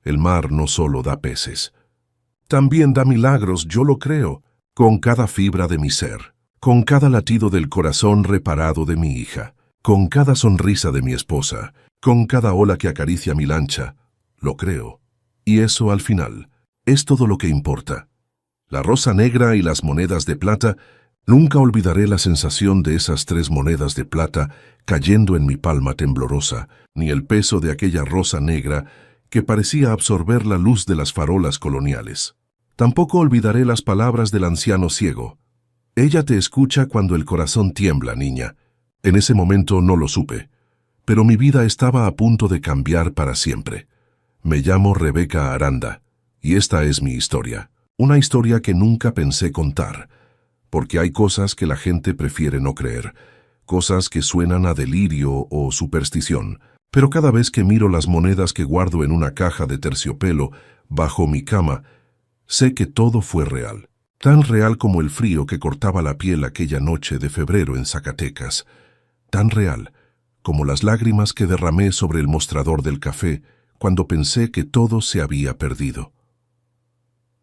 Speaker 1: El mar no solo da peces, también da milagros, yo lo creo, con cada fibra de mi ser, con cada latido del corazón reparado de mi hija, con cada sonrisa de mi esposa, con cada ola que acaricia mi lancha, lo creo. Y eso al final es todo lo que importa. La rosa negra y las monedas de plata, nunca olvidaré la sensación de esas 3 monedas de plata cayendo en mi palma temblorosa, ni el peso de aquella rosa negra que parecía absorber la luz de las farolas coloniales. Tampoco olvidaré las palabras del anciano ciego. Ella te escucha cuando el corazón tiembla, niña. En ese momento no lo supe, pero mi vida estaba a punto de cambiar para siempre. Me llamo Rebeca Aranda, y esta es mi historia. Una historia que nunca pensé contar, porque hay cosas que la gente prefiere no creer, cosas que suenan a delirio o superstición. Pero cada vez que miro las monedas que guardo en una caja de terciopelo bajo mi cama, sé que todo fue real. Tan real como el frío que cortaba la piel aquella noche de febrero en Zacatecas. Tan real como las lágrimas que derramé sobre el mostrador del café cuando pensé que todo se había perdido.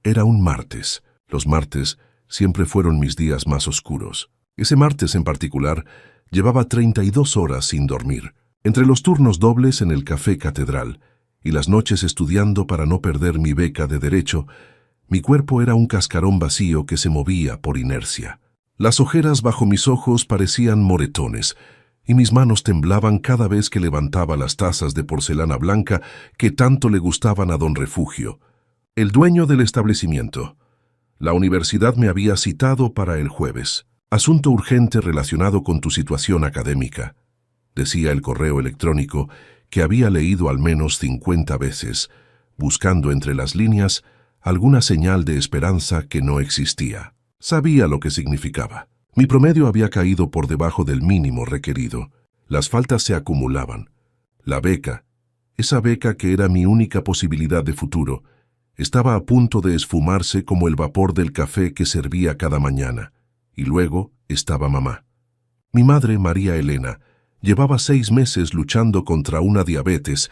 Speaker 1: Era un martes. Los martes siempre fueron mis días más oscuros. Ese martes en particular llevaba 32 horas sin dormir, entre los turnos dobles en el Café Catedral y las noches estudiando para no perder mi beca de Derecho. Mi cuerpo era un cascarón vacío que se movía por inercia. Las ojeras bajo mis ojos parecían moretones, y mis manos temblaban cada vez que levantaba las tazas de porcelana blanca que tanto le gustaban a don Refugio, el dueño del establecimiento. La universidad me había citado para el jueves. Asunto urgente relacionado con tu situación académica, decía el correo electrónico que había leído al menos 50 veces, buscando entre las líneas alguna señal de esperanza que no existía. Sabía lo que significaba. Mi promedio había caído por debajo del mínimo requerido. Las faltas se acumulaban. La beca, esa beca que era mi única posibilidad de futuro, estaba a punto de esfumarse como el vapor del café que servía cada mañana. Y luego estaba mamá. Mi madre, María Elena, llevaba 6 meses luchando contra una diabetes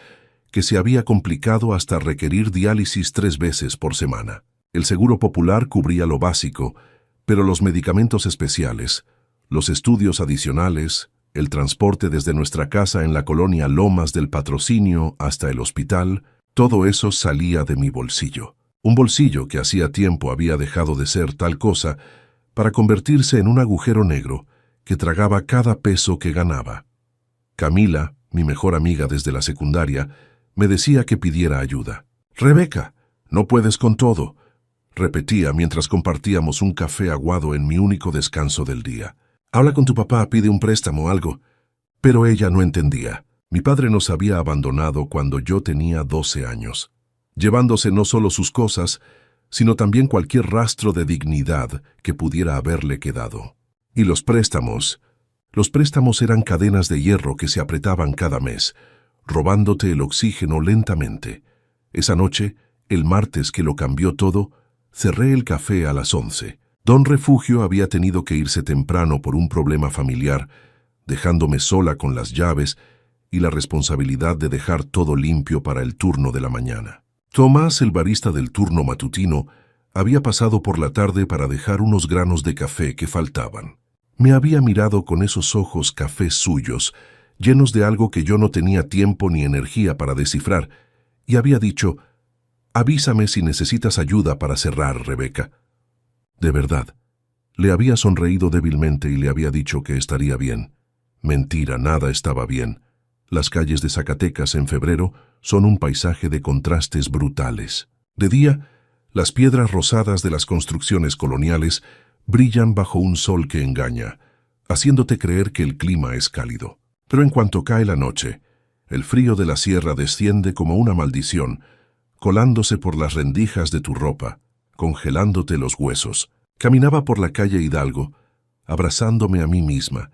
Speaker 1: que se había complicado hasta requerir diálisis 3 veces por semana. El seguro popular cubría lo básico, pero los medicamentos especiales, los estudios adicionales, el transporte desde nuestra casa en la colonia Lomas del Patrocinio hasta el hospital, todo eso salía de mi bolsillo. Un bolsillo que hacía tiempo había dejado de ser tal cosa para convertirse en un agujero negro que tragaba cada peso que ganaba. Camila, mi mejor amiga desde la secundaria, me decía que pidiera ayuda. «Rebeca, no puedes con todo», repetía mientras compartíamos un café aguado en mi único descanso del día. «Habla con tu papá, pide un préstamo o algo». Pero ella no entendía. Mi padre nos había abandonado cuando yo tenía 12 años, llevándose no solo sus cosas, sino también cualquier rastro de dignidad que pudiera haberle quedado. Y los préstamos eran cadenas de hierro que se apretaban cada mes, robándote el oxígeno lentamente. Esa noche, el martes que lo cambió todo, cerré el café a las 11. Don Refugio había tenido que irse temprano por un problema familiar, dejándome sola con las llaves y la responsabilidad de dejar todo limpio para el turno de la mañana. Tomás, el barista del turno matutino, había pasado por la tarde para dejar unos granos de café que faltaban. Me había mirado con esos ojos café suyos, llenos de algo que yo no tenía tiempo ni energía para descifrar, y había dicho: «Avísame si necesitas ayuda para cerrar, Rebeca». De verdad, le había sonreído débilmente y le había dicho que estaría bien. Mentira, nada estaba bien. Las calles de Zacatecas en febrero son un paisaje de contrastes brutales. De día, las piedras rosadas de las construcciones coloniales brillan bajo un sol que engaña, haciéndote creer que el clima es cálido. Pero en cuanto cae la noche, el frío de la sierra desciende como una maldición, colándose por las rendijas de tu ropa, congelándote los huesos. Caminaba por la calle Hidalgo, abrazándome a mí misma,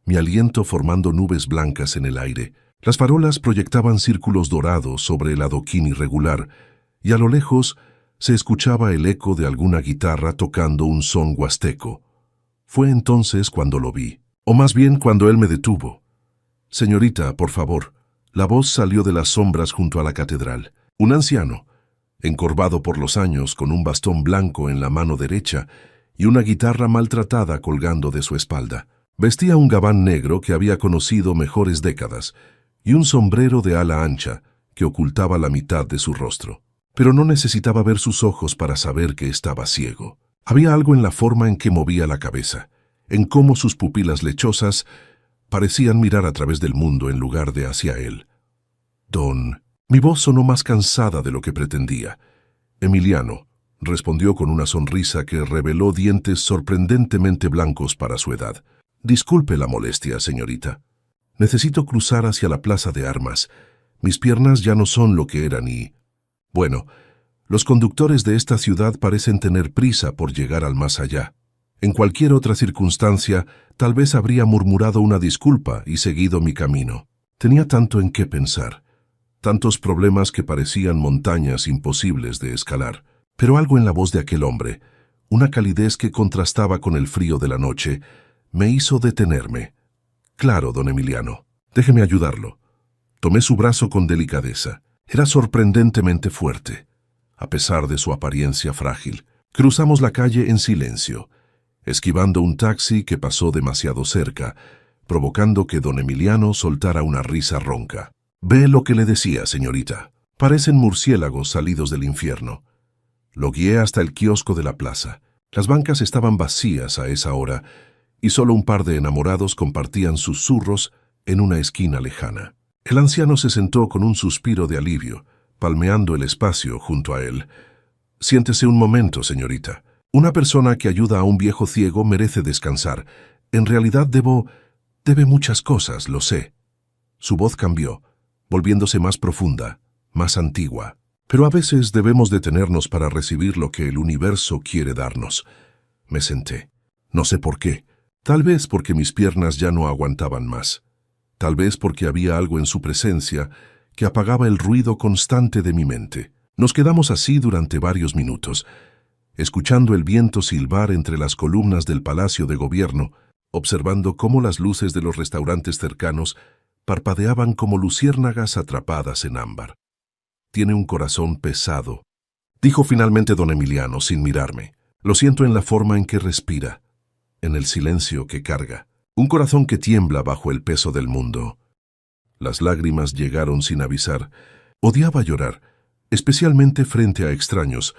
Speaker 1: mi aliento formando nubes blancas en el aire. Las farolas proyectaban círculos dorados sobre el adoquín irregular, y a lo lejos se escuchaba el eco de alguna guitarra tocando un son huasteco. Fue entonces cuando lo vi, o más bien cuando él me detuvo. «Señorita, por favor». La voz salió de las sombras junto a la catedral. Un anciano, encorvado por los años, con un bastón blanco en la mano derecha y una guitarra maltratada colgando de su espalda. Vestía un gabán negro que había conocido mejores décadas y un sombrero de ala ancha que ocultaba la mitad de su rostro. Pero no necesitaba ver sus ojos para saber que estaba ciego. Había algo en la forma en que movía la cabeza, en cómo sus pupilas lechosas parecían mirar a través del mundo en lugar de hacia él. «Don», Mi voz sonó más cansada de lo que pretendía. Emiliano, respondió con una sonrisa que reveló dientes sorprendentemente blancos para su edad. Disculpe la molestia, señorita. Necesito cruzar hacia la plaza de armas. Mis piernas ya no son lo que eran y... Bueno, los conductores de esta ciudad parecen tener prisa por llegar al más allá. En cualquier otra circunstancia, tal vez habría murmurado una disculpa y seguido mi camino. Tenía tanto en qué pensar, tantos problemas que parecían montañas imposibles de escalar. Pero algo en la voz de aquel hombre, una calidez que contrastaba con el frío de la noche, me hizo detenerme. Claro, don Emiliano, déjeme ayudarlo. Tomé su brazo con delicadeza. Era sorprendentemente fuerte, a pesar de su apariencia frágil. Cruzamos la calle en silencio, esquivando un taxi que pasó demasiado cerca, provocando que don Emiliano soltara una risa ronca. «Ve lo que le decía, señorita. Parecen murciélagos salidos del infierno». Lo guié hasta el kiosco de la plaza. Las bancas estaban vacías a esa hora y solo un par de enamorados compartían susurros en una esquina lejana. El anciano se sentó con un suspiro de alivio, palmeando el espacio junto a él. «Siéntese un momento, señorita. Una persona que ayuda a un viejo ciego merece descansar. En realidad debe muchas cosas, lo sé». Su voz cambió, volviéndose más profunda, más antigua. «Pero a veces debemos detenernos para recibir lo que el universo quiere darnos». Me senté. No sé por qué. Tal vez porque mis piernas ya no aguantaban más. Tal vez porque había algo en su presencia que apagaba el ruido constante de mi mente. Nos quedamos así durante varios minutos, escuchando el viento silbar entre las columnas del Palacio de Gobierno, observando cómo las luces de los restaurantes cercanos parpadeaban como luciérnagas atrapadas en ámbar. «Tiene un corazón pesado», dijo finalmente don Emiliano sin mirarme. «Lo siento en la forma en que respira, en el silencio que carga. Un corazón que tiembla bajo el peso del mundo». Las lágrimas llegaron sin avisar. Odiaba llorar, especialmente frente a extraños,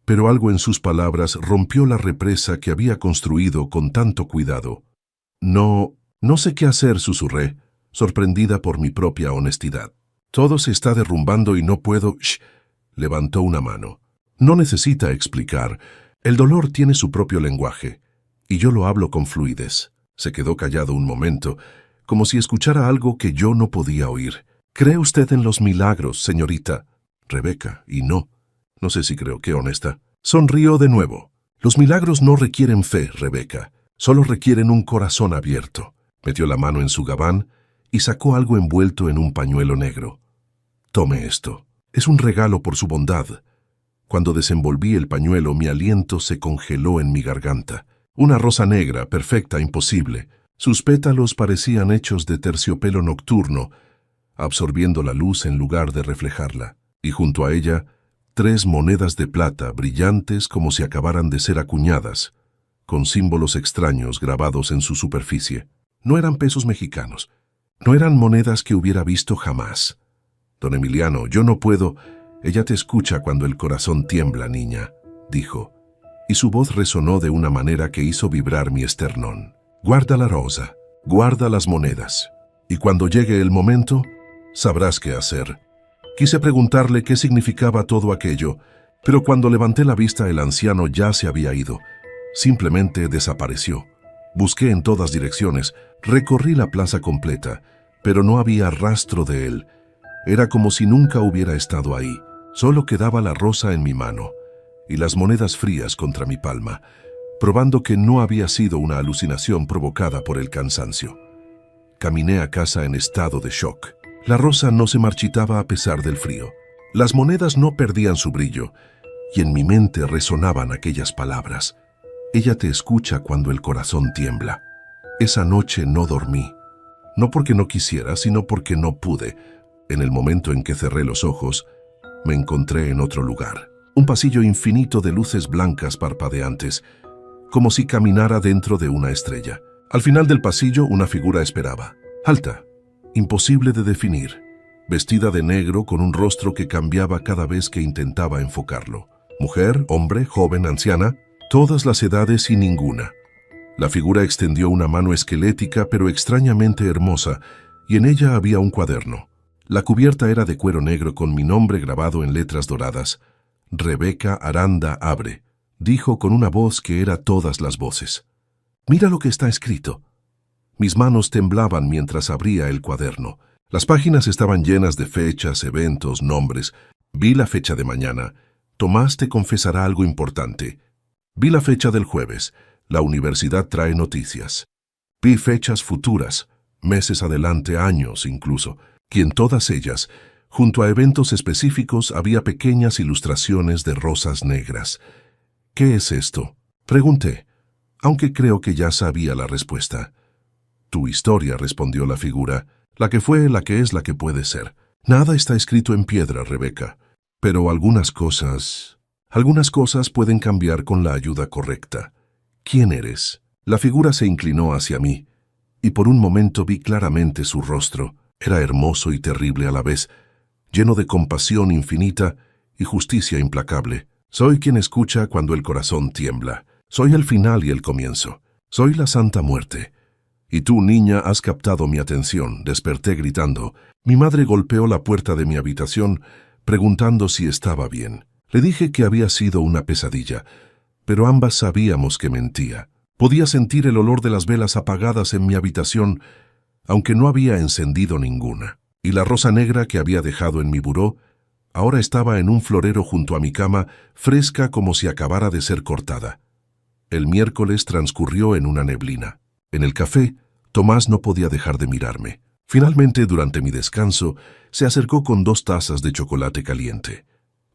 Speaker 1: pero algo en sus palabras rompió la represa que había construido con tanto cuidado. No sé qué hacer», susurré, sorprendida por mi propia honestidad. «Todo se está derrumbando y no puedo...» «Shh», levantó una mano. «No necesita explicar. El dolor tiene su propio lenguaje, y yo lo hablo con fluidez». Se quedó callado un momento, como si escuchara algo que yo no podía oír. «¿Cree usted en los milagros, señorita Rebeca?» Y no sé si creo que honesta. Sonrió de nuevo. «Los milagros no requieren fe, Rebeca. Solo requieren un corazón abierto». Metió la mano en su gabán y sacó algo envuelto en un pañuelo negro. «Tome esto. Es un regalo por su bondad». Cuando desenvolví el pañuelo, mi aliento se congeló en mi garganta. Una rosa negra, perfecta, imposible. Sus pétalos parecían hechos de terciopelo nocturno, absorbiendo la luz en lugar de reflejarla. Y junto a ella, 3 monedas de plata, brillantes como si acabaran de ser acuñadas, con símbolos extraños grabados en su superficie. No eran pesos mexicanos. No eran monedas que hubiera visto jamás. «Don Emiliano, yo no puedo...» «Ella te escucha cuando el corazón tiembla, niña», dijo, y su voz resonó de una manera que hizo vibrar mi esternón. «Guarda la rosa, guarda las monedas, y cuando llegue el momento, sabrás qué hacer». Quise preguntarle qué significaba todo aquello, pero cuando levanté la vista el anciano ya se había ido. Simplemente desapareció. Busqué en todas direcciones, recorrí la plaza completa, pero no había rastro de él. Era como si nunca hubiera estado ahí. Solo quedaba la rosa en mi mano y las monedas frías contra mi palma, probando que no había sido una alucinación provocada por el cansancio. Caminé a casa en estado de shock. La rosa no se marchitaba a pesar del frío. Las monedas no perdían su brillo, y en mi mente resonaban aquellas palabras. «Ella te escucha cuando el corazón tiembla». Esa noche no dormí. No porque no quisiera, sino porque no pude. En el momento en que cerré los ojos, me encontré en otro lugar. Un pasillo infinito de luces blancas parpadeantes, como si caminara dentro de una estrella. Al final del pasillo, una figura esperaba. Alta, imposible de definir, vestida de negro con un rostro que cambiaba cada vez que intentaba enfocarlo. Mujer, hombre, joven, anciana, todas las edades y ninguna. La figura extendió una mano esquelética pero extrañamente hermosa, y en ella había un cuaderno. La cubierta era de cuero negro con mi nombre grabado en letras doradas. Rebeca Aranda Abre, dijo con una voz que era todas las voces. Mira lo que está escrito. Mis manos temblaban mientras abría el cuaderno. Las páginas estaban llenas de fechas, eventos, nombres. Vi la fecha de mañana. Tomás te confesará algo importante. Vi la fecha del jueves. La universidad trae noticias. Vi fechas futuras, meses adelante, años incluso, y en todas ellas, junto a eventos específicos, había pequeñas ilustraciones de rosas negras. ¿Qué es esto?, pregunté, aunque creo que ya sabía la respuesta. Tu historia, respondió la figura, la que fue, la que es, la que puede ser. Nada está escrito en piedra, Rebeca, pero algunas cosas pueden cambiar con la ayuda correcta. ¿Quién eres? La figura se inclinó hacia mí, y por un momento vi claramente su rostro. Era hermoso y terrible a la vez, lleno de compasión infinita y justicia implacable. Soy quien escucha cuando el corazón tiembla. Soy el final y el comienzo. Soy la Santa Muerte. Y tú, niña, has captado mi atención. Desperté gritando. Mi madre golpeó la puerta de mi habitación, preguntando si estaba bien. Le dije que había sido una pesadilla, pero ambas sabíamos que mentía. Podía sentir el olor de las velas apagadas en mi habitación, aunque no había encendido ninguna. Y la rosa negra que había dejado en mi buró ahora estaba en un florero junto a mi cama, fresca como si acabara de ser cortada. El miércoles transcurrió en una neblina. En el café, Tomás no podía dejar de mirarme. Finalmente, durante mi descanso, se acercó con 2 tazas de chocolate caliente.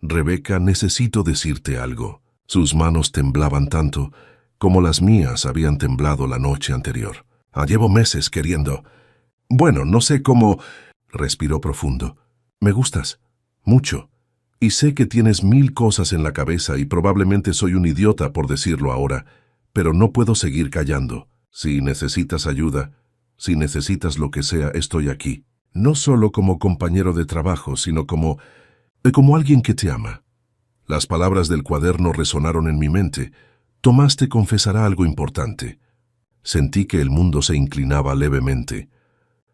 Speaker 1: Rebeca, necesito decirte algo. Sus manos temblaban tanto como las mías habían temblado la noche anterior. Llevo meses queriendo. Bueno, no sé cómo. Respiró profundo. Me gustas. Mucho. Y sé que tienes 1000 cosas en la cabeza y probablemente soy un idiota por decirlo ahora, pero no puedo seguir callando. Si necesitas ayuda, si necesitas lo que sea, estoy aquí. No solo como compañero de trabajo, sino como alguien que te ama. Las palabras del cuaderno resonaron en mi mente. Tomás te confesará algo importante. Sentí que el mundo se inclinaba levemente,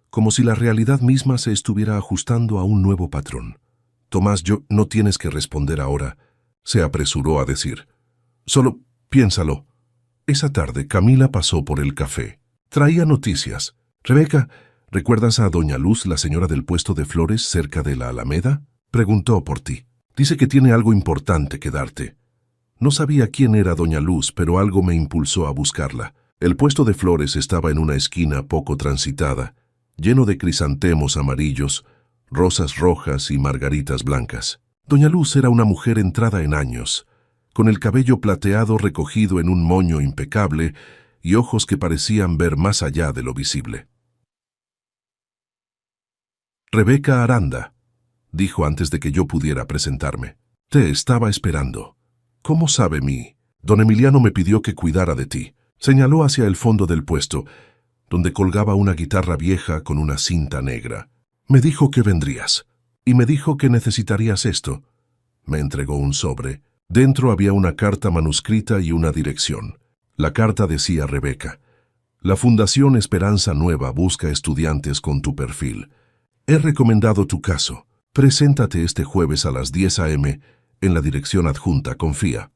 Speaker 1: como si la realidad misma se estuviera ajustando a un nuevo patrón. Tomás, no tienes que responder ahora, se apresuró a decir. Solo piénsalo. Esa tarde Camila pasó por el café. Traía noticias. Rebeca, ¿recuerdas a doña Luz, la señora del puesto de flores cerca de la Alameda? Preguntó por ti. Dice que tiene algo importante que darte. No sabía quién era doña Luz, pero algo me impulsó a buscarla. El puesto de flores estaba en una esquina poco transitada, lleno de crisantemos amarillos, rosas rojas y margaritas blancas. Doña Luz era una mujer entrada en años, con el cabello plateado recogido en un moño impecable y ojos que parecían ver más allá de lo visible. Rebeca Aranda, dijo antes de que yo pudiera presentarme. Te estaba esperando. ¿Cómo sabe mí? Don Emiliano me pidió que cuidara de ti. Señaló hacia el fondo del puesto, donde colgaba una guitarra vieja con una cinta negra. Me dijo que vendrías, y me dijo que necesitarías esto. Me entregó un sobre. Dentro había una carta manuscrita y una dirección. La carta decía: Rebeca, la Fundación Esperanza Nueva busca estudiantes con tu perfil. He recomendado tu caso. Preséntate este jueves a las 10 a.m. en la dirección adjunta, confía.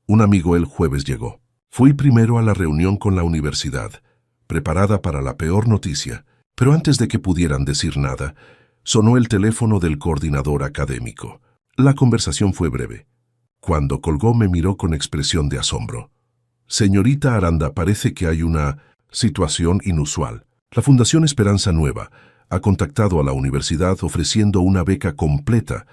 Speaker 1: Un amigo el jueves llegó. Fui primero a la reunión con la universidad, preparada para la peor noticia, pero antes de que pudieran decir nada, sonó el teléfono del coordinador académico. La conversación fue breve. Cuando colgó me miró con expresión de asombro. Señorita Aranda, parece que hay una situación inusual. La Fundación Esperanza Nueva ha contactado a la universidad ofreciendo una beca completa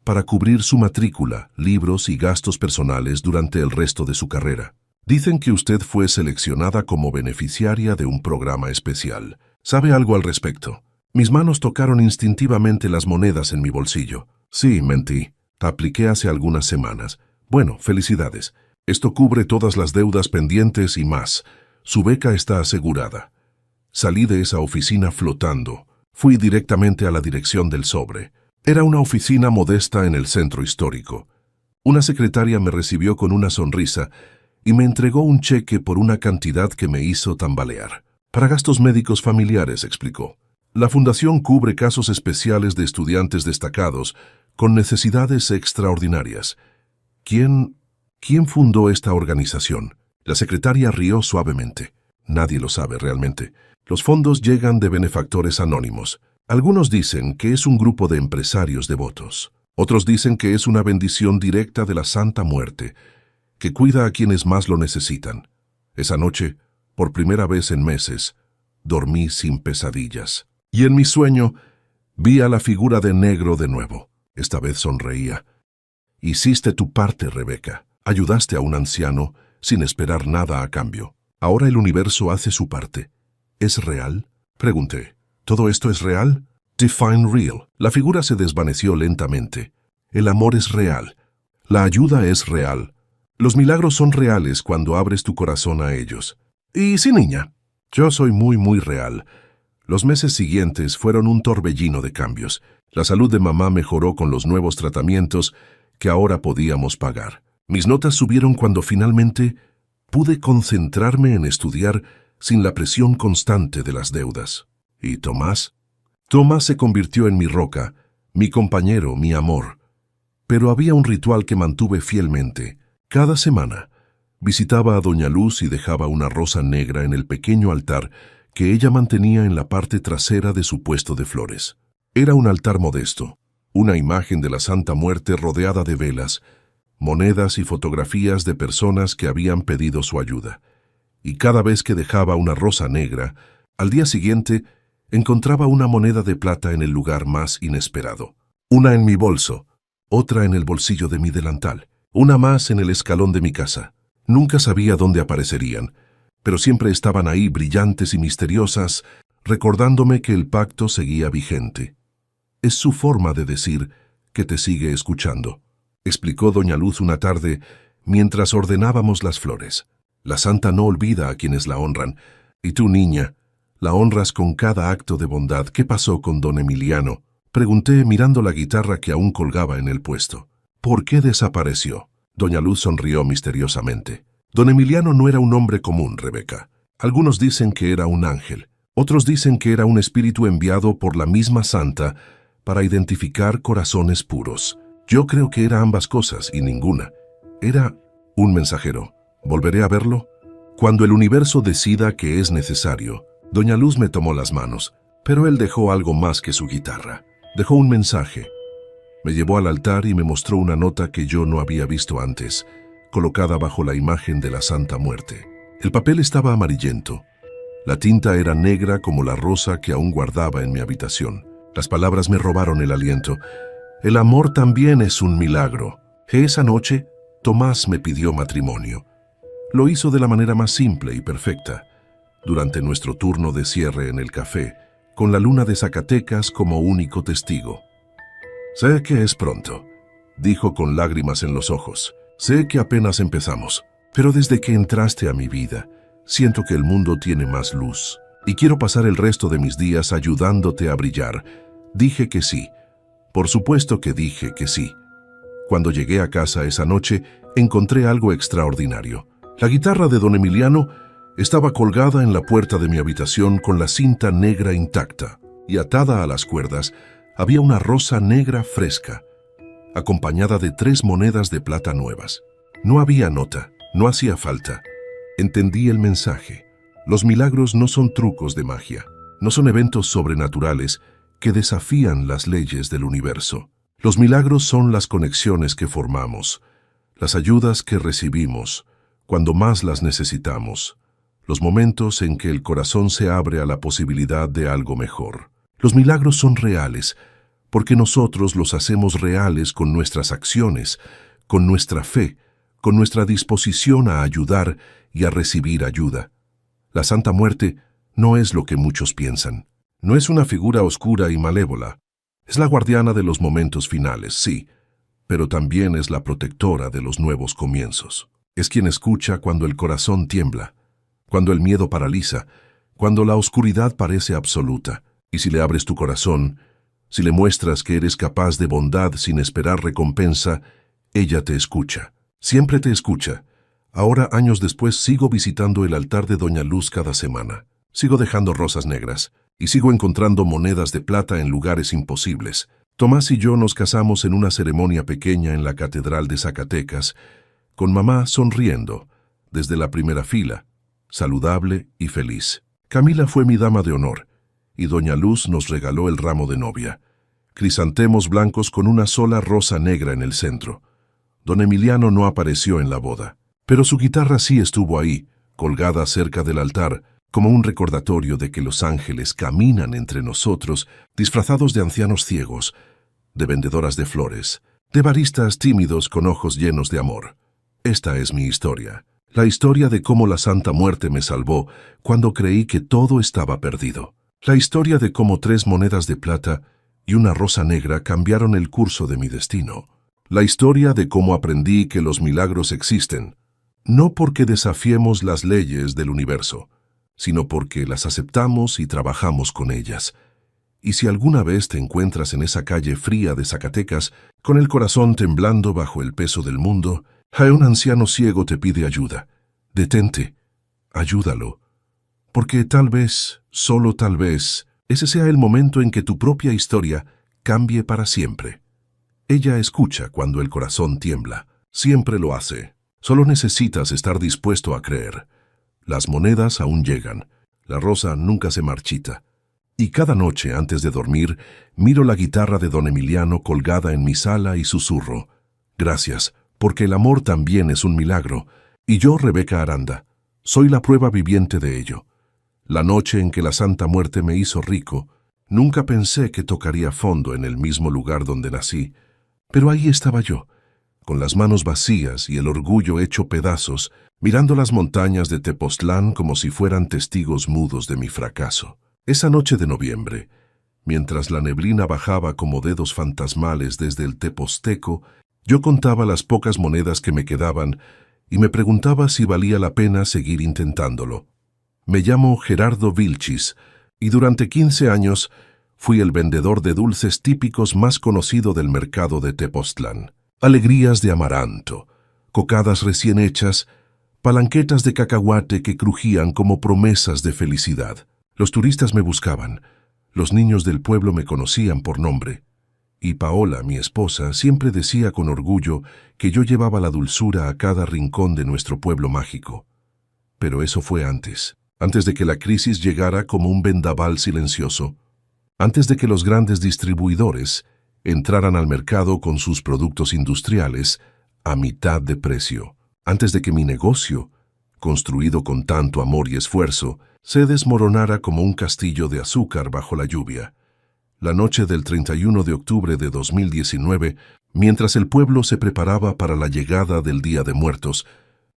Speaker 1: para cubrir su matrícula, libros y gastos personales durante el resto de su carrera. Dicen que usted fue seleccionada como beneficiaria de un programa especial. ¿Sabe algo al respecto? Mis manos tocaron instintivamente las monedas en mi bolsillo. Sí, mentí. Apliqué hace algunas semanas. Bueno, felicidades. Esto cubre todas las deudas pendientes y más. Su beca está asegurada. Salí de esa oficina flotando. Fui directamente a la dirección del sobre. Era una oficina modesta en el centro histórico. Una secretaria me recibió con una sonrisa y me entregó un cheque por una cantidad que me hizo tambalear. Para gastos médicos familiares, explicó. La fundación cubre casos especiales de estudiantes destacados con necesidades extraordinarias. ¿Quién fundó esta organización? La secretaria rió suavemente. Nadie lo sabe realmente. Los fondos llegan de benefactores anónimos. Algunos dicen que es un grupo de empresarios devotos. Otros dicen que es una bendición directa de la Santa Muerte, que cuida a quienes más lo necesitan. Esa noche, por primera vez en meses, dormí sin pesadillas. Y en mi sueño, vi a la figura de negro de nuevo. Esta vez sonreía. Hiciste tu parte, Rebeca. Ayudaste a un anciano sin esperar nada a cambio. Ahora el universo hace su parte. ¿Es real? Pregunté. ¿Todo esto es real? Define real. La figura se desvaneció lentamente. El amor es real. La ayuda es real. Los milagros son reales cuando abres tu corazón a ellos. Y sí, niña, yo soy muy real. Los meses siguientes fueron un torbellino de cambios. La salud de mamá mejoró con los nuevos tratamientos que ahora podíamos pagar. Mis notas subieron cuando finalmente pude concentrarme en estudiar sin la presión constante de las deudas. ¿Y Tomás? Tomás se convirtió en mi roca, mi compañero, mi amor. Pero había un ritual que mantuve fielmente. Cada semana visitaba a Doña Luz y dejaba una rosa negra en el pequeño altar que ella mantenía en la parte trasera de su puesto de flores. Era un altar modesto, una imagen de la Santa Muerte rodeada de velas, monedas y fotografías de personas que habían pedido su ayuda. Y cada vez que dejaba una rosa negra, al día siguiente encontraba una moneda de plata en el lugar más inesperado. Una en mi bolso, otra en el bolsillo de mi delantal, una más en el escalón de mi casa. Nunca sabía dónde aparecerían, pero siempre estaban ahí brillantes y misteriosas, recordándome que el pacto seguía vigente. Es su forma de decir que te sigue escuchando, explicó Doña Luz una tarde mientras ordenábamos las flores. La santa no olvida a quienes la honran, y tú, niña, la honras con cada acto de bondad. ¿Qué pasó con don Emiliano? Pregunté mirando la guitarra que aún colgaba en el puesto. ¿Por qué desapareció? Doña Luz sonrió misteriosamente. Don Emiliano no era un hombre común, Rebeca. Algunos dicen que era un ángel. Otros dicen que era un espíritu enviado por la misma santa para identificar corazones puros. Yo creo que era ambas cosas y ninguna. Era un mensajero. ¿Volveré a verlo? Cuando el universo decida que es necesario. Doña Luz me tomó las manos, pero él dejó algo más que su guitarra. Dejó un mensaje. Me llevó al altar y me mostró una nota que yo no había visto antes, colocada bajo la imagen de la Santa Muerte. El papel estaba amarillento. La tinta era negra como la rosa que aún guardaba en mi habitación. Las palabras me robaron el aliento. El amor también es un milagro. Esa noche, Tomás me pidió matrimonio. Lo hizo de la manera más simple y perfecta, durante nuestro turno de cierre en el café, con la luna de Zacatecas como único testigo. Sé que es pronto, dijo con lágrimas en los ojos. Sé que apenas empezamos, pero desde que entraste a mi vida, siento que el mundo tiene más luz y quiero pasar el resto de mis días ayudándote a brillar. Dije que sí. Por supuesto que dije que sí. Cuando llegué a casa esa noche, encontré algo extraordinario. La guitarra de don Emiliano estaba colgada en la puerta de mi habitación con la cinta negra intacta, y atada a las cuerdas había una rosa negra fresca, acompañada de 3 monedas de plata nuevas. No había nota, no hacía falta. Entendí el mensaje. Los milagros no son trucos de magia, no son eventos sobrenaturales que desafían las leyes del universo. Los milagros son las conexiones que formamos, las ayudas que recibimos cuando más las necesitamos, los momentos en que el corazón se abre a la posibilidad de algo mejor. Los milagros son reales porque nosotros los hacemos reales con nuestras acciones, con nuestra fe, con nuestra disposición a ayudar y a recibir ayuda. La Santa Muerte no es lo que muchos piensan. No es una figura oscura y malévola. Es la guardiana de los momentos finales, sí, pero también es la protectora de los nuevos comienzos. Es quien escucha cuando el corazón tiembla, cuando el miedo paraliza, cuando la oscuridad parece absoluta. Y si le abres tu corazón, si le muestras que eres capaz de bondad sin esperar recompensa, ella te escucha. Siempre te escucha. Ahora, años después, sigo visitando el altar de Doña Luz cada semana. Sigo dejando rosas negras. y sigo encontrando monedas de plata en lugares imposibles. Tomás y yo nos casamos en una ceremonia pequeña en la Catedral de Zacatecas, con mamá sonriendo, desde la primera fila, saludable y feliz. Camila fue mi dama de honor, y doña Luz nos regaló el ramo de novia. Crisantemos blancos con una sola rosa negra en el centro. Don Emiliano no apareció en la boda, pero su guitarra sí estuvo ahí, colgada cerca del altar, como un recordatorio de que los ángeles caminan entre nosotros, disfrazados de ancianos ciegos, de vendedoras de flores, de baristas tímidos con ojos llenos de amor. Esta es mi historia, la historia de cómo la Santa Muerte me salvó cuando creí que todo estaba perdido. La historia de cómo 3 monedas de plata y una rosa negra cambiaron el curso de mi destino. La historia de cómo aprendí que los milagros existen, no porque desafiemos las leyes del universo, sino porque las aceptamos y trabajamos con ellas. Y si alguna vez te encuentras en esa calle fría de Zacatecas, con el corazón temblando bajo el peso del mundo, un anciano ciego te pide ayuda. Detente, ayúdalo, porque tal vez, solo tal vez, ese sea el momento en que tu propia historia cambie para siempre. Ella escucha cuando el corazón tiembla, siempre lo hace. Solo necesitas estar dispuesto a creer. Las monedas aún llegan, la rosa nunca se marchita. Y cada noche antes de dormir, miro la guitarra de don Emiliano colgada en mi sala y susurro: gracias, porque el amor también es un milagro, y yo, Rebeca Aranda, soy la prueba viviente de ello. La noche en que la Santa Muerte me hizo rico, nunca pensé que tocaría fondo en el mismo lugar donde nací, pero ahí estaba yo, con las manos vacías y el orgullo hecho pedazos, mirando las montañas de Tepoztlán como si fueran testigos mudos de mi fracaso. Esa noche de noviembre, mientras la neblina bajaba como dedos fantasmales desde el Tepozteco, yo contaba las pocas monedas que me quedaban y me preguntaba si valía la pena seguir intentándolo. Me llamo Gerardo Vilchis y durante 15 años fui el vendedor de dulces típicos más conocido del mercado de Tepoztlán. Alegrías de amaranto, cocadas recién hechas, palanquetas de cacahuate que crujían como promesas de felicidad. Los turistas me buscaban, los niños del pueblo me conocían por nombre, y Paola, mi esposa, siempre decía con orgullo que yo llevaba la dulzura a cada rincón de nuestro pueblo mágico. Pero eso fue antes de que la crisis llegara como un vendaval silencioso, antes de que los grandes distribuidores entraran al mercado con sus productos industriales a mitad de precio, antes de que mi negocio, construido con tanto amor y esfuerzo, se desmoronara como un castillo de azúcar bajo la lluvia. La noche del 31 de octubre de 2019, mientras el pueblo se preparaba para la llegada del Día de Muertos,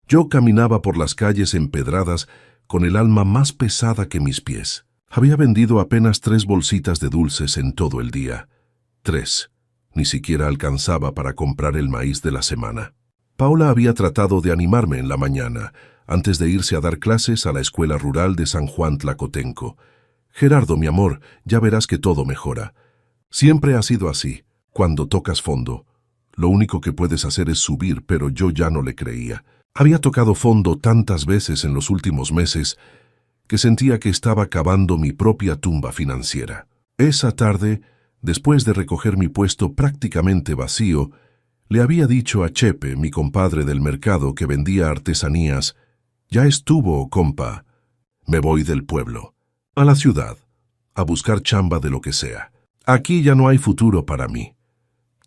Speaker 1: yo caminaba por las calles empedradas con el alma más pesada que mis pies. Había vendido apenas 3 bolsitas de dulces en todo el día. 3. Ni siquiera alcanzaba para comprar el maíz de la semana. Paola había tratado de animarme en la mañana, antes de irse a dar clases a la escuela rural de San Juan Tlacotenco. Gerardo, mi amor, ya verás que todo mejora. Siempre ha sido así. Cuando tocas fondo, lo único que puedes hacer es subir, pero yo ya no le creía. Había tocado fondo tantas veces en los últimos meses que sentía que estaba cavando mi propia tumba financiera. Esa tarde, después de recoger mi puesto prácticamente vacío, le había dicho a Chepe, mi compadre del mercado que vendía artesanías: ya estuvo, compa, me voy del pueblo, a la ciudad, a buscar chamba de lo que sea. Aquí ya no hay futuro para mí.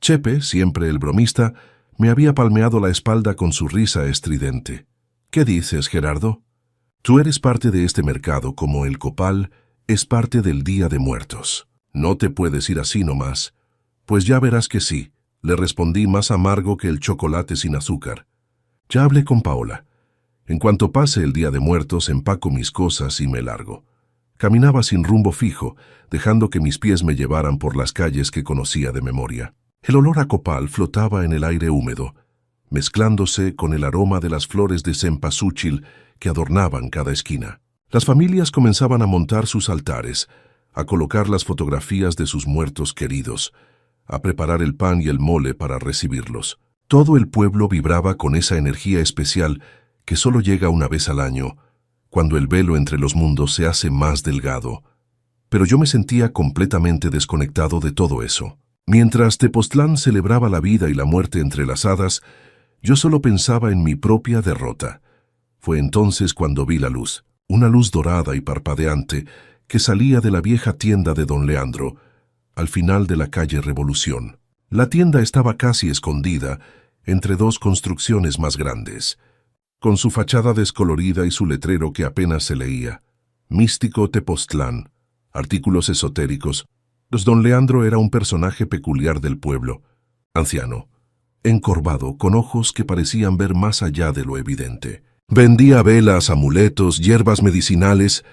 Speaker 1: Chepe, siempre el bromista, me había palmeado la espalda con su risa estridente. ¿Qué dices, Gerardo? Tú eres parte de este mercado como el copal es parte del Día de Muertos. No te puedes ir así nomás. Pues ya verás que sí, le respondí más amargo que el chocolate sin azúcar. Ya hablé con Paola. En cuanto pase el Día de Muertos, empaco mis cosas y me largo. Caminaba sin rumbo fijo, dejando que mis pies me llevaran por las calles que conocía de memoria. El olor a copal flotaba en el aire húmedo, mezclándose con el aroma de las flores de cempasúchil que adornaban cada esquina. Las familias comenzaban a montar sus altares, a colocar las fotografías de sus muertos queridos, a preparar el pan y el mole para recibirlos. Todo el pueblo vibraba con esa energía especial que solo llega una vez al año, cuando el velo entre los mundos se hace más delgado, pero yo me sentía completamente desconectado de todo eso. Mientras Tepoztlán celebraba la vida y la muerte entrelazadas, yo solo pensaba en mi propia derrota. Fue entonces cuando vi la luz, una luz dorada y parpadeante que salía de la vieja tienda de don Leandro, al final de la calle Revolución. La tienda estaba casi escondida entre dos construcciones más grandes, con su fachada descolorida y su letrero que apenas se leía. Místico Tepoztlán, artículos esotéricos. Don Leandro era un personaje peculiar del pueblo, anciano, encorvado, con ojos que parecían ver más allá de lo evidente. Vendía velas, amuletos, hierbas medicinales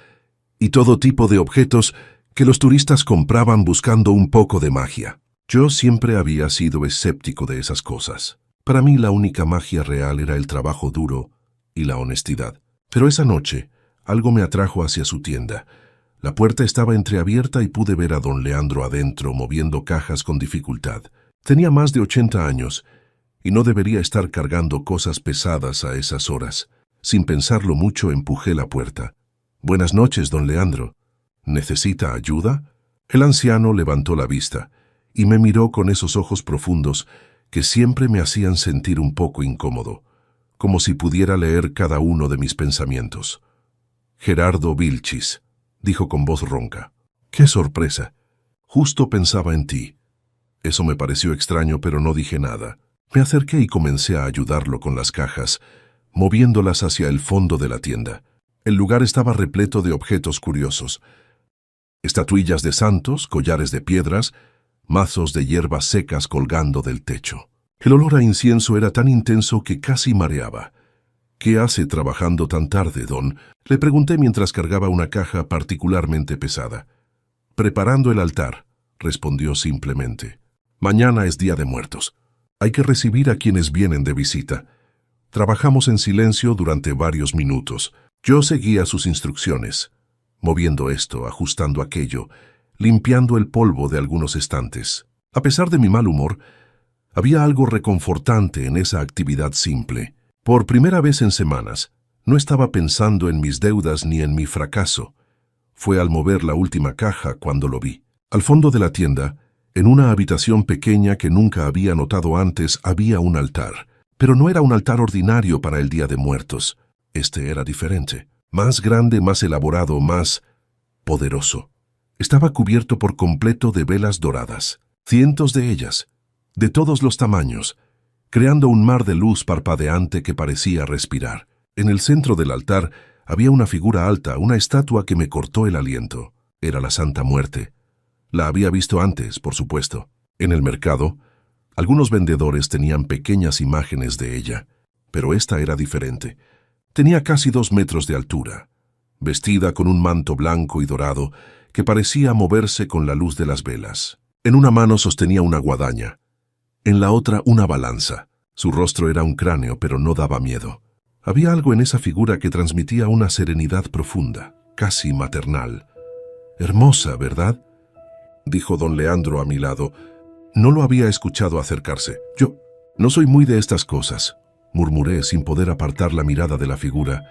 Speaker 1: y todo tipo de objetos que los turistas compraban buscando un poco de magia. Yo siempre había sido escéptico de esas cosas. Para mí la única magia real era el trabajo duro y la honestidad. Pero esa noche, algo me atrajo hacia su tienda. La puerta estaba entreabierta y pude ver a don Leandro adentro moviendo cajas con dificultad. Tenía más de 80 años y no debería estar cargando cosas pesadas a esas horas. Sin pensarlo mucho, empujé la puerta. «Buenas noches, don Leandro. ¿Necesita ayuda?» El anciano levantó la vista y me miró con esos ojos profundos que siempre me hacían sentir un poco incómodo, como si pudiera leer cada uno de mis pensamientos. «Gerardo Vilchis», dijo con voz ronca. «¡Qué sorpresa! Justo pensaba en ti». Eso me pareció extraño, pero no dije nada. Me acerqué y comencé a ayudarlo con las cajas, moviéndolas hacia el fondo de la tienda. El lugar estaba repleto de objetos curiosos. Estatuillas de santos, collares de piedras, mazos de hierbas secas colgando del techo. El olor a incienso era tan intenso que casi mareaba. «¿Qué hace trabajando tan tarde, don?», le pregunté mientras cargaba una caja particularmente pesada. «Preparando el altar», respondió simplemente. «Mañana es Día de Muertos. Hay que recibir a quienes vienen de visita». Trabajamos en silencio durante varios minutos. Yo seguía sus instrucciones, moviendo esto, ajustando aquello, limpiando el polvo de algunos estantes. A pesar de mi mal humor, había algo reconfortante en esa actividad simple. Por primera vez en semanas, no estaba pensando en mis deudas ni en mi fracaso. Fue al mover la última caja cuando lo vi. Al fondo de la tienda, en una habitación pequeña que nunca había notado antes, había un altar. Pero no era un altar ordinario para el Día de Muertos. Este era diferente. Más grande, más elaborado, más poderoso. Estaba cubierto por completo de velas doradas. Cientos de ellas, de todos los tamaños, creando un mar de luz parpadeante que parecía respirar. En el centro del altar había una figura alta, una estatua que me cortó el aliento. Era la Santa Muerte. La había visto antes, por supuesto. En el mercado, algunos vendedores tenían pequeñas imágenes de ella, pero esta era diferente. Tenía casi 2 metros de altura, vestida con un manto blanco y dorado que parecía moverse con la luz de las velas. En una mano sostenía una guadaña, en la otra una balanza. Su rostro era un cráneo, pero no daba miedo. Había algo en esa figura que transmitía una serenidad profunda, casi maternal. «Hermosa, ¿verdad?», dijo don Leandro a mi lado. No lo había escuchado acercarse. «Yo no soy muy de estas cosas», murmuré sin poder apartar la mirada de la figura.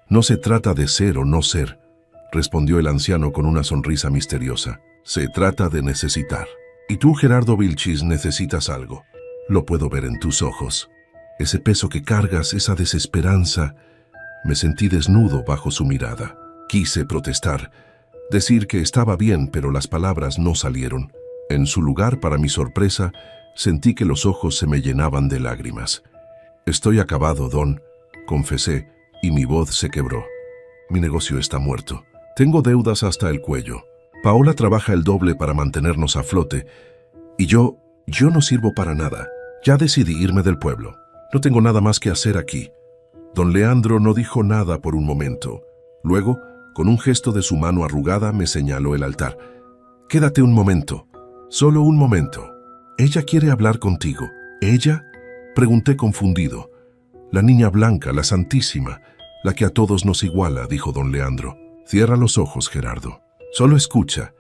Speaker 1: «No se trata de ser o no ser», respondió el anciano con una sonrisa misteriosa. «Se trata de necesitar. Y tú, Gerardo Vilchis, necesitas algo. Lo puedo ver en tus ojos. Ese peso que cargas, esa desesperanza». Me sentí desnudo bajo su mirada. Quise protestar, decir que estaba bien, pero las palabras no salieron. En su lugar, para mi sorpresa, sentí que los ojos se me llenaban de lágrimas. «Estoy acabado, don», confesé, y mi voz se quebró. «Mi negocio está muerto. Tengo deudas hasta el cuello. Paola trabaja el doble para mantenernos a flote, y yo no sirvo para nada. Ya decidí irme del pueblo. No tengo nada más que hacer aquí». Don Leandro no dijo nada por un momento. Luego, con un gesto de su mano arrugada, me señaló el altar. «Quédate un momento. Solo un momento. Ella quiere hablar contigo». «¿Ella?», pregunté confundido. «La niña blanca, la Santísima, la que a todos nos iguala», dijo don Leandro. «Cierra los ojos, Gerardo. Solo escucha».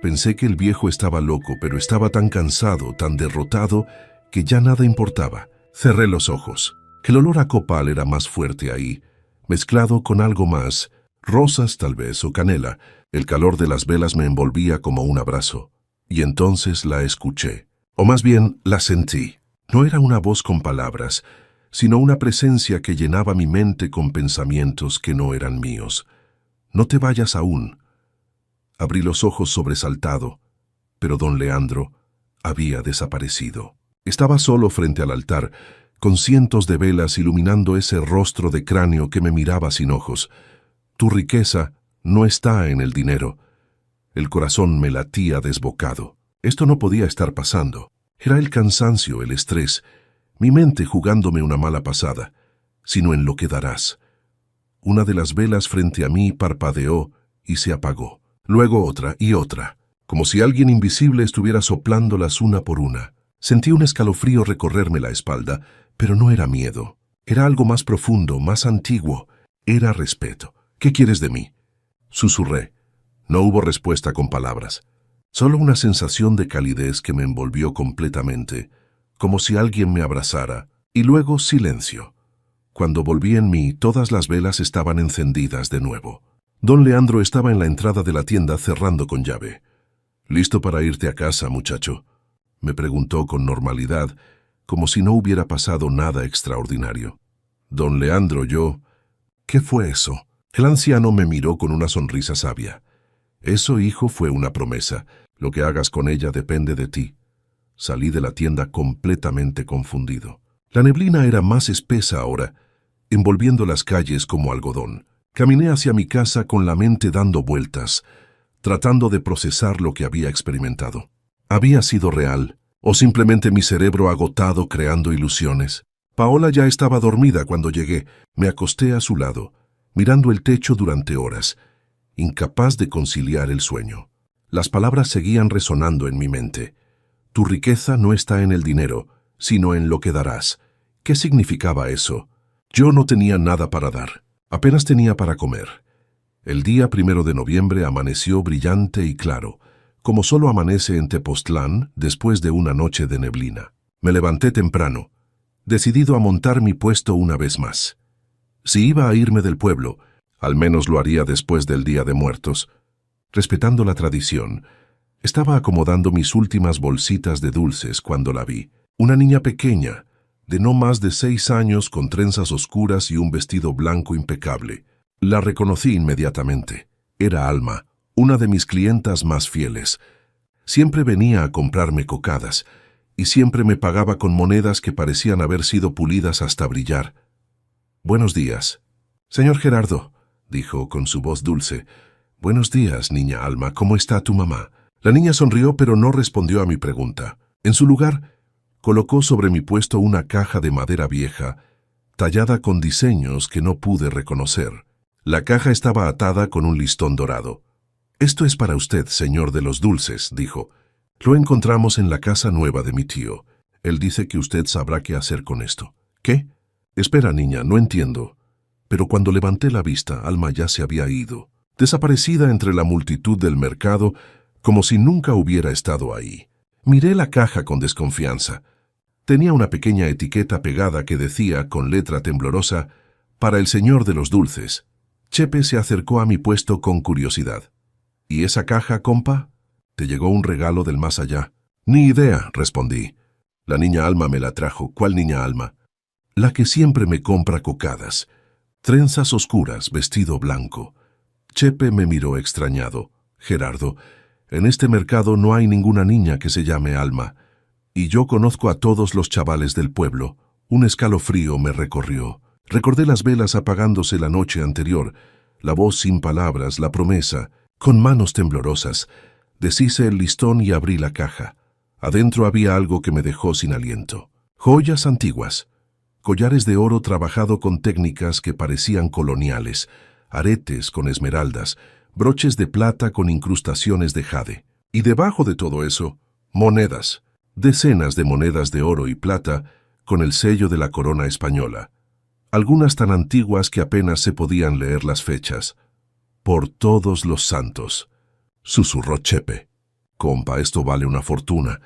Speaker 1: Pensé que el viejo estaba loco, pero estaba tan cansado, tan derrotado, que ya nada importaba. Cerré los ojos. El olor a copal era más fuerte ahí, mezclado con algo más, Rosas tal vez o canela. El calor de las velas me envolvía como un abrazo. Y entonces la escuché. O más bien, la sentí. No era una voz con palabras, sino una presencia que llenaba mi mente con pensamientos que no eran míos. No te vayas aún. Abrí los ojos sobresaltado, pero don Leandro había desaparecido. Estaba solo frente al altar, con cientos de velas iluminando ese rostro de cráneo que me miraba sin ojos. Tu riqueza no está en el dinero. El corazón me latía desbocado. Esto no podía estar pasando. Era el cansancio, el estrés, mi mente jugándome una mala pasada, sino en lo que darás. Una de las velas frente a mí parpadeó y se apagó. Luego otra y otra, como si alguien invisible estuviera soplándolas una por una. Sentí un escalofrío recorrerme la espalda, pero no era miedo. Era algo más profundo, más antiguo. Era respeto. ¿Qué quieres de mí? Susurré. No hubo respuesta con palabras. Solo una sensación de calidez que me envolvió completamente, como si alguien me abrazara, y luego silencio. Cuando volví en mí, todas las velas estaban encendidas de nuevo. Don Leandro estaba en la entrada de la tienda cerrando con llave. ¿Listo para irte a casa, muchacho?, me preguntó con normalidad, como si no hubiera pasado nada extraordinario. Don Leandro, yo... ¿Qué fue eso? El anciano me miró con una sonrisa sabia. Eso, hijo, fue una promesa. Lo que hagas con ella depende de ti. Salí de la tienda completamente confundido. La neblina era más espesa ahora, envolviendo las calles como algodón. Caminé hacia mi casa con la mente dando vueltas, tratando de procesar lo que había experimentado. ¿Había sido real o simplemente mi cerebro agotado creando ilusiones? Paola ya estaba dormida cuando llegué. Me acosté a su lado, mirando el techo durante horas, incapaz de conciliar el sueño. Las palabras seguían resonando en mi mente. Tu riqueza no está en el dinero, sino en lo que darás. ¿Qué significaba eso? Yo no tenía nada para dar. Apenas tenía para comer. El día 1 de noviembre amaneció brillante y claro, como solo amanece en Tepoztlán después de una noche de neblina. Me levanté temprano, decidido a montar mi puesto una vez más. Si iba a irme del pueblo, al menos lo haría después del Día de Muertos. Respetando la tradición, estaba acomodando mis últimas bolsitas de dulces cuando la vi. Una niña pequeña, de no más de 6 años, con trenzas oscuras y un vestido blanco impecable. La reconocí inmediatamente. Era Alma, una de mis clientas más fieles. Siempre venía a comprarme cocadas, y siempre me pagaba con monedas que parecían haber sido pulidas hasta brillar. «Buenos días». «Señor Gerardo», dijo con su voz dulce. «Buenos días, niña Alma, ¿cómo está tu mamá?» La niña sonrió, pero no respondió a mi pregunta. En su lugar, colocó sobre mi puesto una caja de madera vieja, tallada con diseños que no pude reconocer. La caja estaba atada con un listón dorado. «Esto es para usted, señor de los dulces», dijo. «Lo encontramos en la casa nueva de mi tío. Él dice que usted sabrá qué hacer con esto». «¿Qué?» «Espera, niña, no entiendo». Pero cuando levanté la vista, Alma ya se había ido, desaparecida entre la multitud del mercado, como si nunca hubiera estado ahí. Miré la caja con desconfianza. Tenía una pequeña etiqueta pegada que decía, con letra temblorosa, «Para el señor de los dulces». Chepe se acercó a mi puesto con curiosidad. «¿Y esa caja, compa? ¿Te llegó un regalo del más allá?» «Ni idea», respondí. «La niña Alma me la trajo». «¿Cuál niña Alma?» «La que siempre me compra cocadas. Trenzas oscuras, vestido blanco». Chepe me miró extrañado. «Gerardo, en este mercado no hay ninguna niña que se llame Alma. Y yo conozco a todos los chavales del pueblo». Un escalofrío me recorrió. Recordé las velas apagándose la noche anterior, la voz sin palabras, la promesa. Con manos temblorosas, deshice el listón y abrí la caja. Adentro había algo que me dejó sin aliento. Joyas antiguas, collares de oro trabajado con técnicas que parecían coloniales, aretes con esmeraldas, broches de plata con incrustaciones de jade. Y debajo de todo eso, monedas, decenas de monedas de oro y plata con el sello de la corona española. Algunas tan antiguas que apenas se podían leer las fechas. «Por todos los santos», susurró Chepe. «Compa, esto vale una fortuna».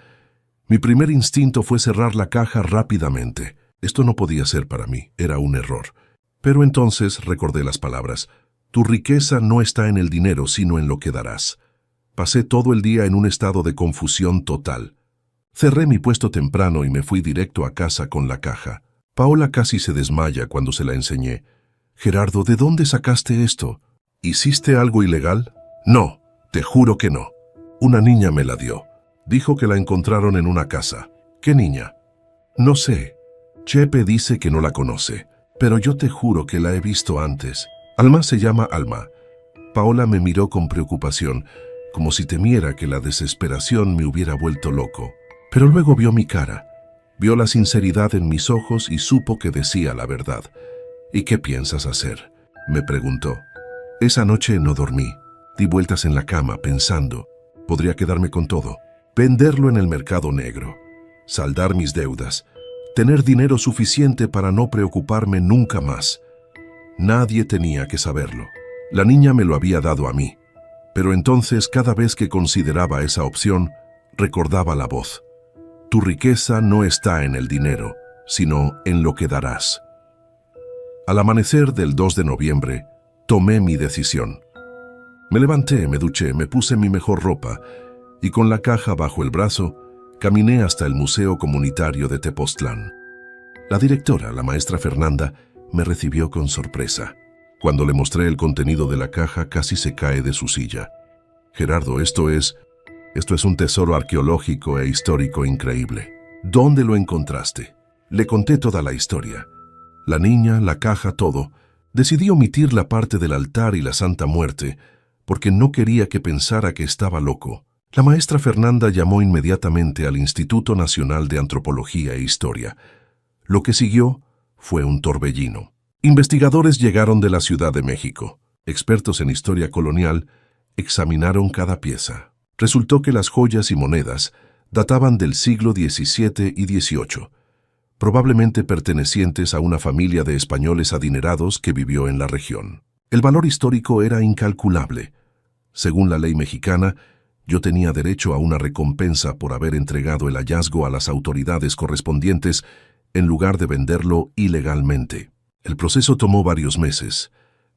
Speaker 1: Mi primer instinto fue cerrar la caja rápidamente. Esto no podía ser para mí, era un error. Pero entonces recordé las palabras. Tu riqueza no está en el dinero, sino en lo que darás. Pasé todo el día en un estado de confusión total. Cerré mi puesto temprano y me fui directo a casa con la caja. Paola casi se desmaya cuando se la enseñé. Gerardo, ¿de dónde sacaste esto? ¿Hiciste algo ilegal? No, te juro que no. Una niña me la dio. Dijo que la encontraron en una casa. ¿Qué niña? No sé. Chepe dice que no la conoce, pero yo te juro que la he visto antes. Alma se llama Alma. Paola me miró con preocupación, como si temiera que la desesperación me hubiera vuelto loco. Pero luego vio mi cara, vio la sinceridad en mis ojos y supo que decía la verdad. ¿Y qué piensas hacer?, me preguntó. Esa noche no dormí. Di vueltas en la cama pensando, podría quedarme con todo, venderlo en el mercado negro, saldar mis deudas, tener dinero suficiente para no preocuparme nunca más. Nadie tenía que saberlo. La niña me lo había dado a mí. Pero entonces, cada vez que consideraba esa opción, recordaba la voz. Tu riqueza no está en el dinero, sino en lo que darás. Al amanecer del 2 de noviembre, tomé mi decisión. Me levanté, me duché, me puse mi mejor ropa y con la caja bajo el brazo, caminé hasta el Museo Comunitario de Tepoztlán. La directora, la maestra Fernanda, me recibió con sorpresa. Cuando le mostré el contenido de la caja, casi se cae de su silla. Gerardo, esto es un tesoro arqueológico e histórico increíble. ¿Dónde lo encontraste? Le conté toda la historia. La niña, la caja, todo. Decidí omitir la parte del altar y la Santa Muerte, porque no quería que pensara que estaba loco. La maestra Fernanda llamó inmediatamente al Instituto Nacional de Antropología e Historia. Lo que siguió fue un torbellino. Investigadores llegaron de la Ciudad de México. Expertos en historia colonial examinaron cada pieza. Resultó que las joyas y monedas databan del siglo XVII y XVIII, probablemente pertenecientes a una familia de españoles adinerados que vivió en la región. El valor histórico era incalculable. Según la ley mexicana, yo tenía derecho a una recompensa por haber entregado el hallazgo a las autoridades correspondientes en lugar de venderlo ilegalmente. El proceso tomó varios meses,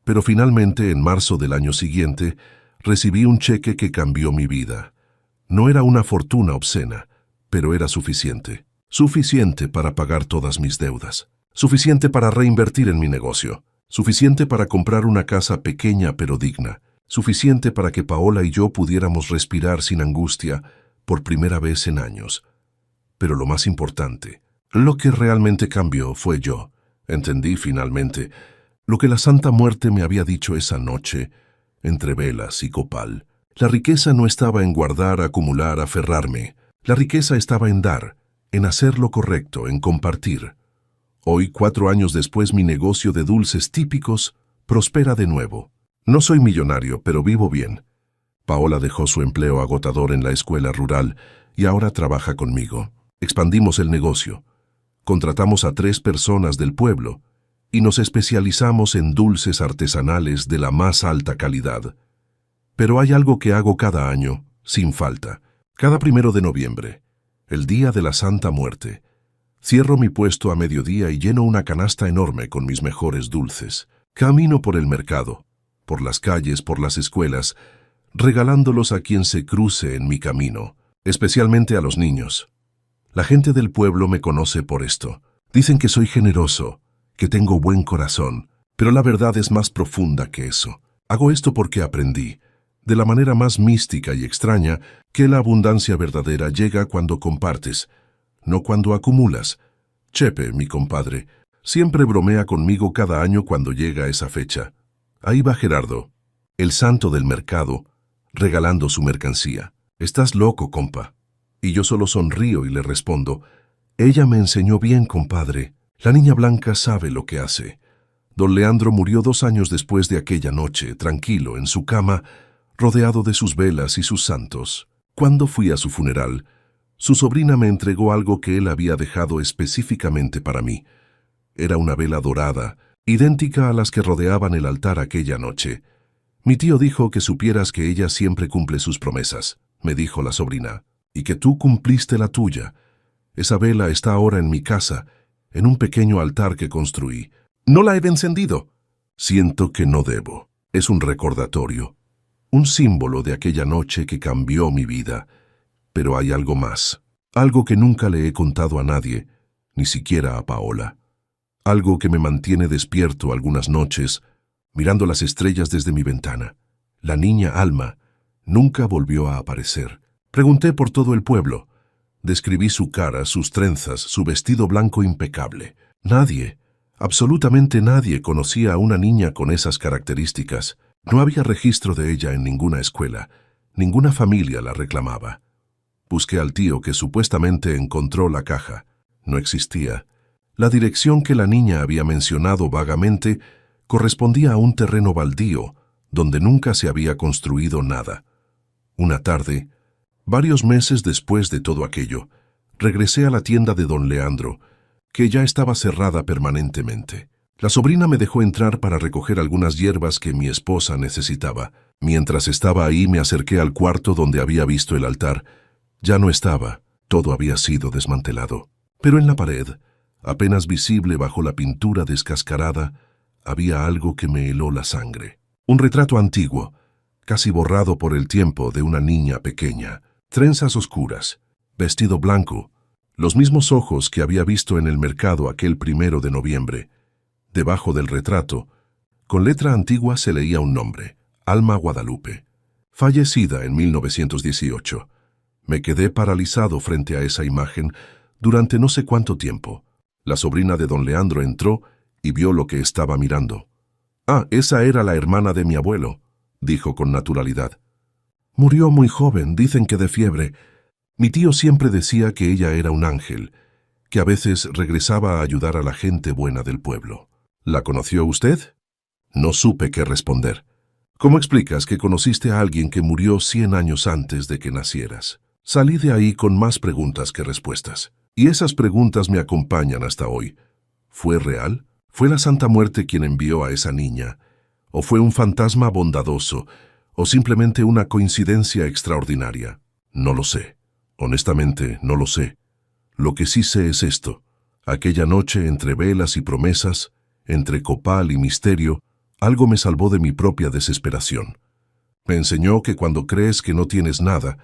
Speaker 1: pero finalmente, en marzo del año siguiente, recibí un cheque que cambió mi vida. No era una fortuna obscena, pero era suficiente. Suficiente para pagar todas mis deudas. Suficiente para reinvertir en mi negocio. Suficiente para comprar una casa pequeña pero digna. Suficiente para que Paola y yo pudiéramos respirar sin angustia por primera vez en años. Pero lo más importante, lo que realmente cambió fue yo. Entendí finalmente lo que la Santa Muerte me había dicho esa noche, entre velas y copal. La riqueza no estaba en guardar, acumular, aferrarme. La riqueza estaba en dar, en hacer lo correcto, en compartir. Hoy, 4 años después, mi negocio de dulces típicos prospera de nuevo. No soy millonario, pero vivo bien. Paola dejó su empleo agotador en la escuela rural y ahora trabaja conmigo. Expandimos el negocio. Contratamos a 3 personas del pueblo y nos especializamos en dulces artesanales de la más alta calidad. Pero hay algo que hago cada año, sin falta. Cada 1 de noviembre, el día de la Santa Muerte, cierro mi puesto a mediodía y lleno una canasta enorme con mis mejores dulces. Camino por el mercado, por las calles, por las escuelas, regalándolos a quien se cruce en mi camino, especialmente a los niños. La gente del pueblo me conoce por esto. Dicen que soy generoso, que tengo buen corazón, pero la verdad es más profunda que eso. Hago esto porque aprendí, de la manera más mística y extraña, que la abundancia verdadera llega cuando compartes, no cuando acumulas. Chepe, mi compadre, siempre bromea conmigo cada año cuando llega esa fecha. Ahí va Gerardo, el santo del mercado, regalando su mercancía. Estás loco, compa. Y yo solo sonrío y le respondo, ella me enseñó bien, compadre. La niña blanca sabe lo que hace. Don Leandro murió 2 años después de aquella noche, tranquilo, en su cama, rodeado de sus velas y sus santos. Cuando fui a su funeral, su sobrina me entregó algo que él había dejado específicamente para mí. Era una vela dorada, idéntica a las que rodeaban el altar aquella noche. Mi tío dijo que supieras que ella siempre cumple sus promesas, me dijo la sobrina, y que tú cumpliste la tuya. Esa vela está ahora en mi casa, en un pequeño altar que construí. No la he encendido. Siento que no debo. Es un recordatorio, un símbolo de aquella noche que cambió mi vida. Pero hay algo más, algo que nunca le he contado a nadie, ni siquiera a Paola. Algo que me mantiene despierto algunas noches, mirando las estrellas desde mi ventana. La niña Alma nunca volvió a aparecer. Pregunté por todo el pueblo. Describí su cara, sus trenzas, su vestido blanco impecable. Nadie, absolutamente nadie, conocía a una niña con esas características. No había registro de ella en ninguna escuela. Ninguna familia la reclamaba. Busqué al tío que supuestamente encontró la caja. No existía. La dirección que la niña había mencionado vagamente correspondía a un terreno baldío, donde nunca se había construido nada. Una tarde, varios meses después de todo aquello, regresé a la tienda de don Leandro, que ya estaba cerrada permanentemente. La sobrina me dejó entrar para recoger algunas hierbas que mi esposa necesitaba. Mientras estaba ahí me acerqué al cuarto donde había visto el altar. Ya no estaba, todo había sido desmantelado. Pero en la pared, apenas visible bajo la pintura descascarada, había algo que me heló la sangre. Un retrato antiguo, casi borrado por el tiempo, de una niña pequeña. Trenzas oscuras, vestido blanco, los mismos ojos que había visto en el mercado aquel 1 de noviembre. Debajo del retrato, con letra antigua se leía un nombre: Alma Guadalupe, fallecida en 1918. Me quedé paralizado frente a esa imagen durante no sé cuánto tiempo. La sobrina de don Leandro entró y vio lo que estaba mirando. «Ah, esa era la hermana de mi abuelo», dijo con naturalidad. «Murió muy joven, dicen que de fiebre. Mi tío siempre decía que ella era un ángel, que a veces regresaba a ayudar a la gente buena del pueblo». «¿La conoció usted?» No supe qué responder. «¿Cómo explicas que conociste a alguien que murió 100 años antes de que nacieras?» Salí de ahí con más preguntas que respuestas. Y esas preguntas me acompañan hasta hoy. ¿Fue real? ¿Fue la Santa Muerte quien envió a esa niña? ¿O fue un fantasma bondadoso? ¿O simplemente una coincidencia extraordinaria? No lo sé. Honestamente, no lo sé. Lo que sí sé es esto. Aquella noche, entre velas y promesas, entre copal y misterio, algo me salvó de mi propia desesperación. Me enseñó que cuando crees que no tienes nada,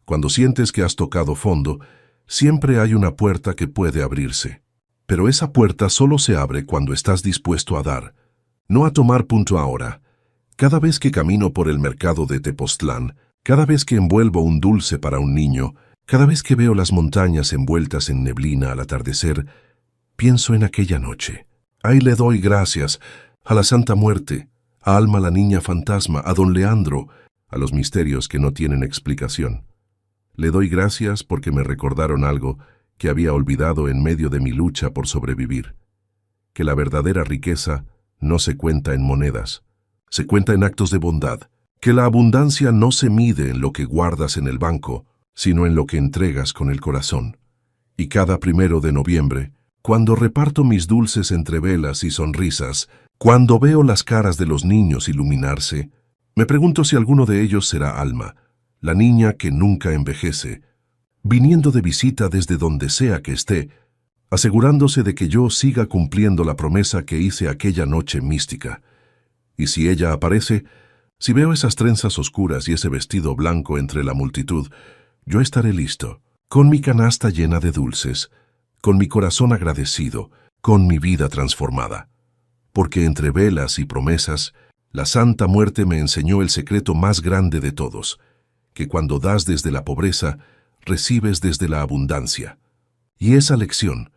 Speaker 1: cuando sientes que has tocado fondo, siempre hay una puerta que puede abrirse. Pero esa puerta solo se abre cuando estás dispuesto a dar, no a tomar punto ahora. Cada vez que camino por el mercado de Tepoztlán, cada vez que envuelvo un dulce para un niño, cada vez que veo las montañas envueltas en neblina al atardecer, pienso en aquella noche. Ahí le doy gracias a la Santa Muerte, a Alma la niña fantasma, a don Leandro, a los misterios que no tienen explicación. Le doy gracias porque me recordaron algo que había olvidado en medio de mi lucha por sobrevivir. Que la verdadera riqueza no se cuenta en monedas, se cuenta en actos de bondad. Que la abundancia no se mide en lo que guardas en el banco, sino en lo que entregas con el corazón. Y cada 1 de noviembre, cuando reparto mis dulces entre velas y sonrisas, cuando veo las caras de los niños iluminarse, me pregunto si alguno de ellos será Alma, la niña que nunca envejece, viniendo de visita desde donde sea que esté, asegurándose de que yo siga cumpliendo la promesa que hice aquella noche mística. Y si ella aparece, si veo esas trenzas oscuras y ese vestido blanco entre la multitud, yo estaré listo, con mi canasta llena de dulces, con mi corazón agradecido, con mi vida transformada. Porque entre velas y promesas, la Santa Muerte me enseñó el secreto más grande de todos, que cuando das desde la pobreza, recibes desde la abundancia. Y esa lección,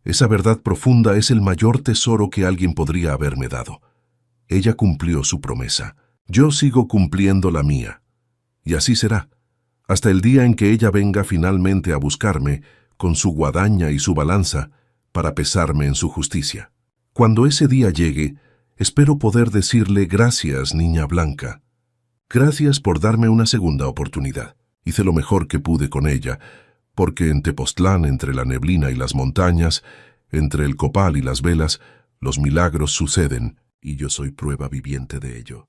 Speaker 1: esa verdad profunda es el mayor tesoro que alguien podría haberme dado. Ella cumplió su promesa. Yo sigo cumpliendo la mía. Y así será, hasta el día en que ella venga finalmente a buscarme con su guadaña y su balanza para pesarme en su justicia. Cuando ese día llegue, espero poder decirle gracias, niña blanca. Gracias por darme una segunda oportunidad. Hice lo mejor que pude con ella, porque en Tepoztlán, entre la neblina y las montañas, entre el copal y las velas, los milagros suceden, y yo soy prueba viviente de ello.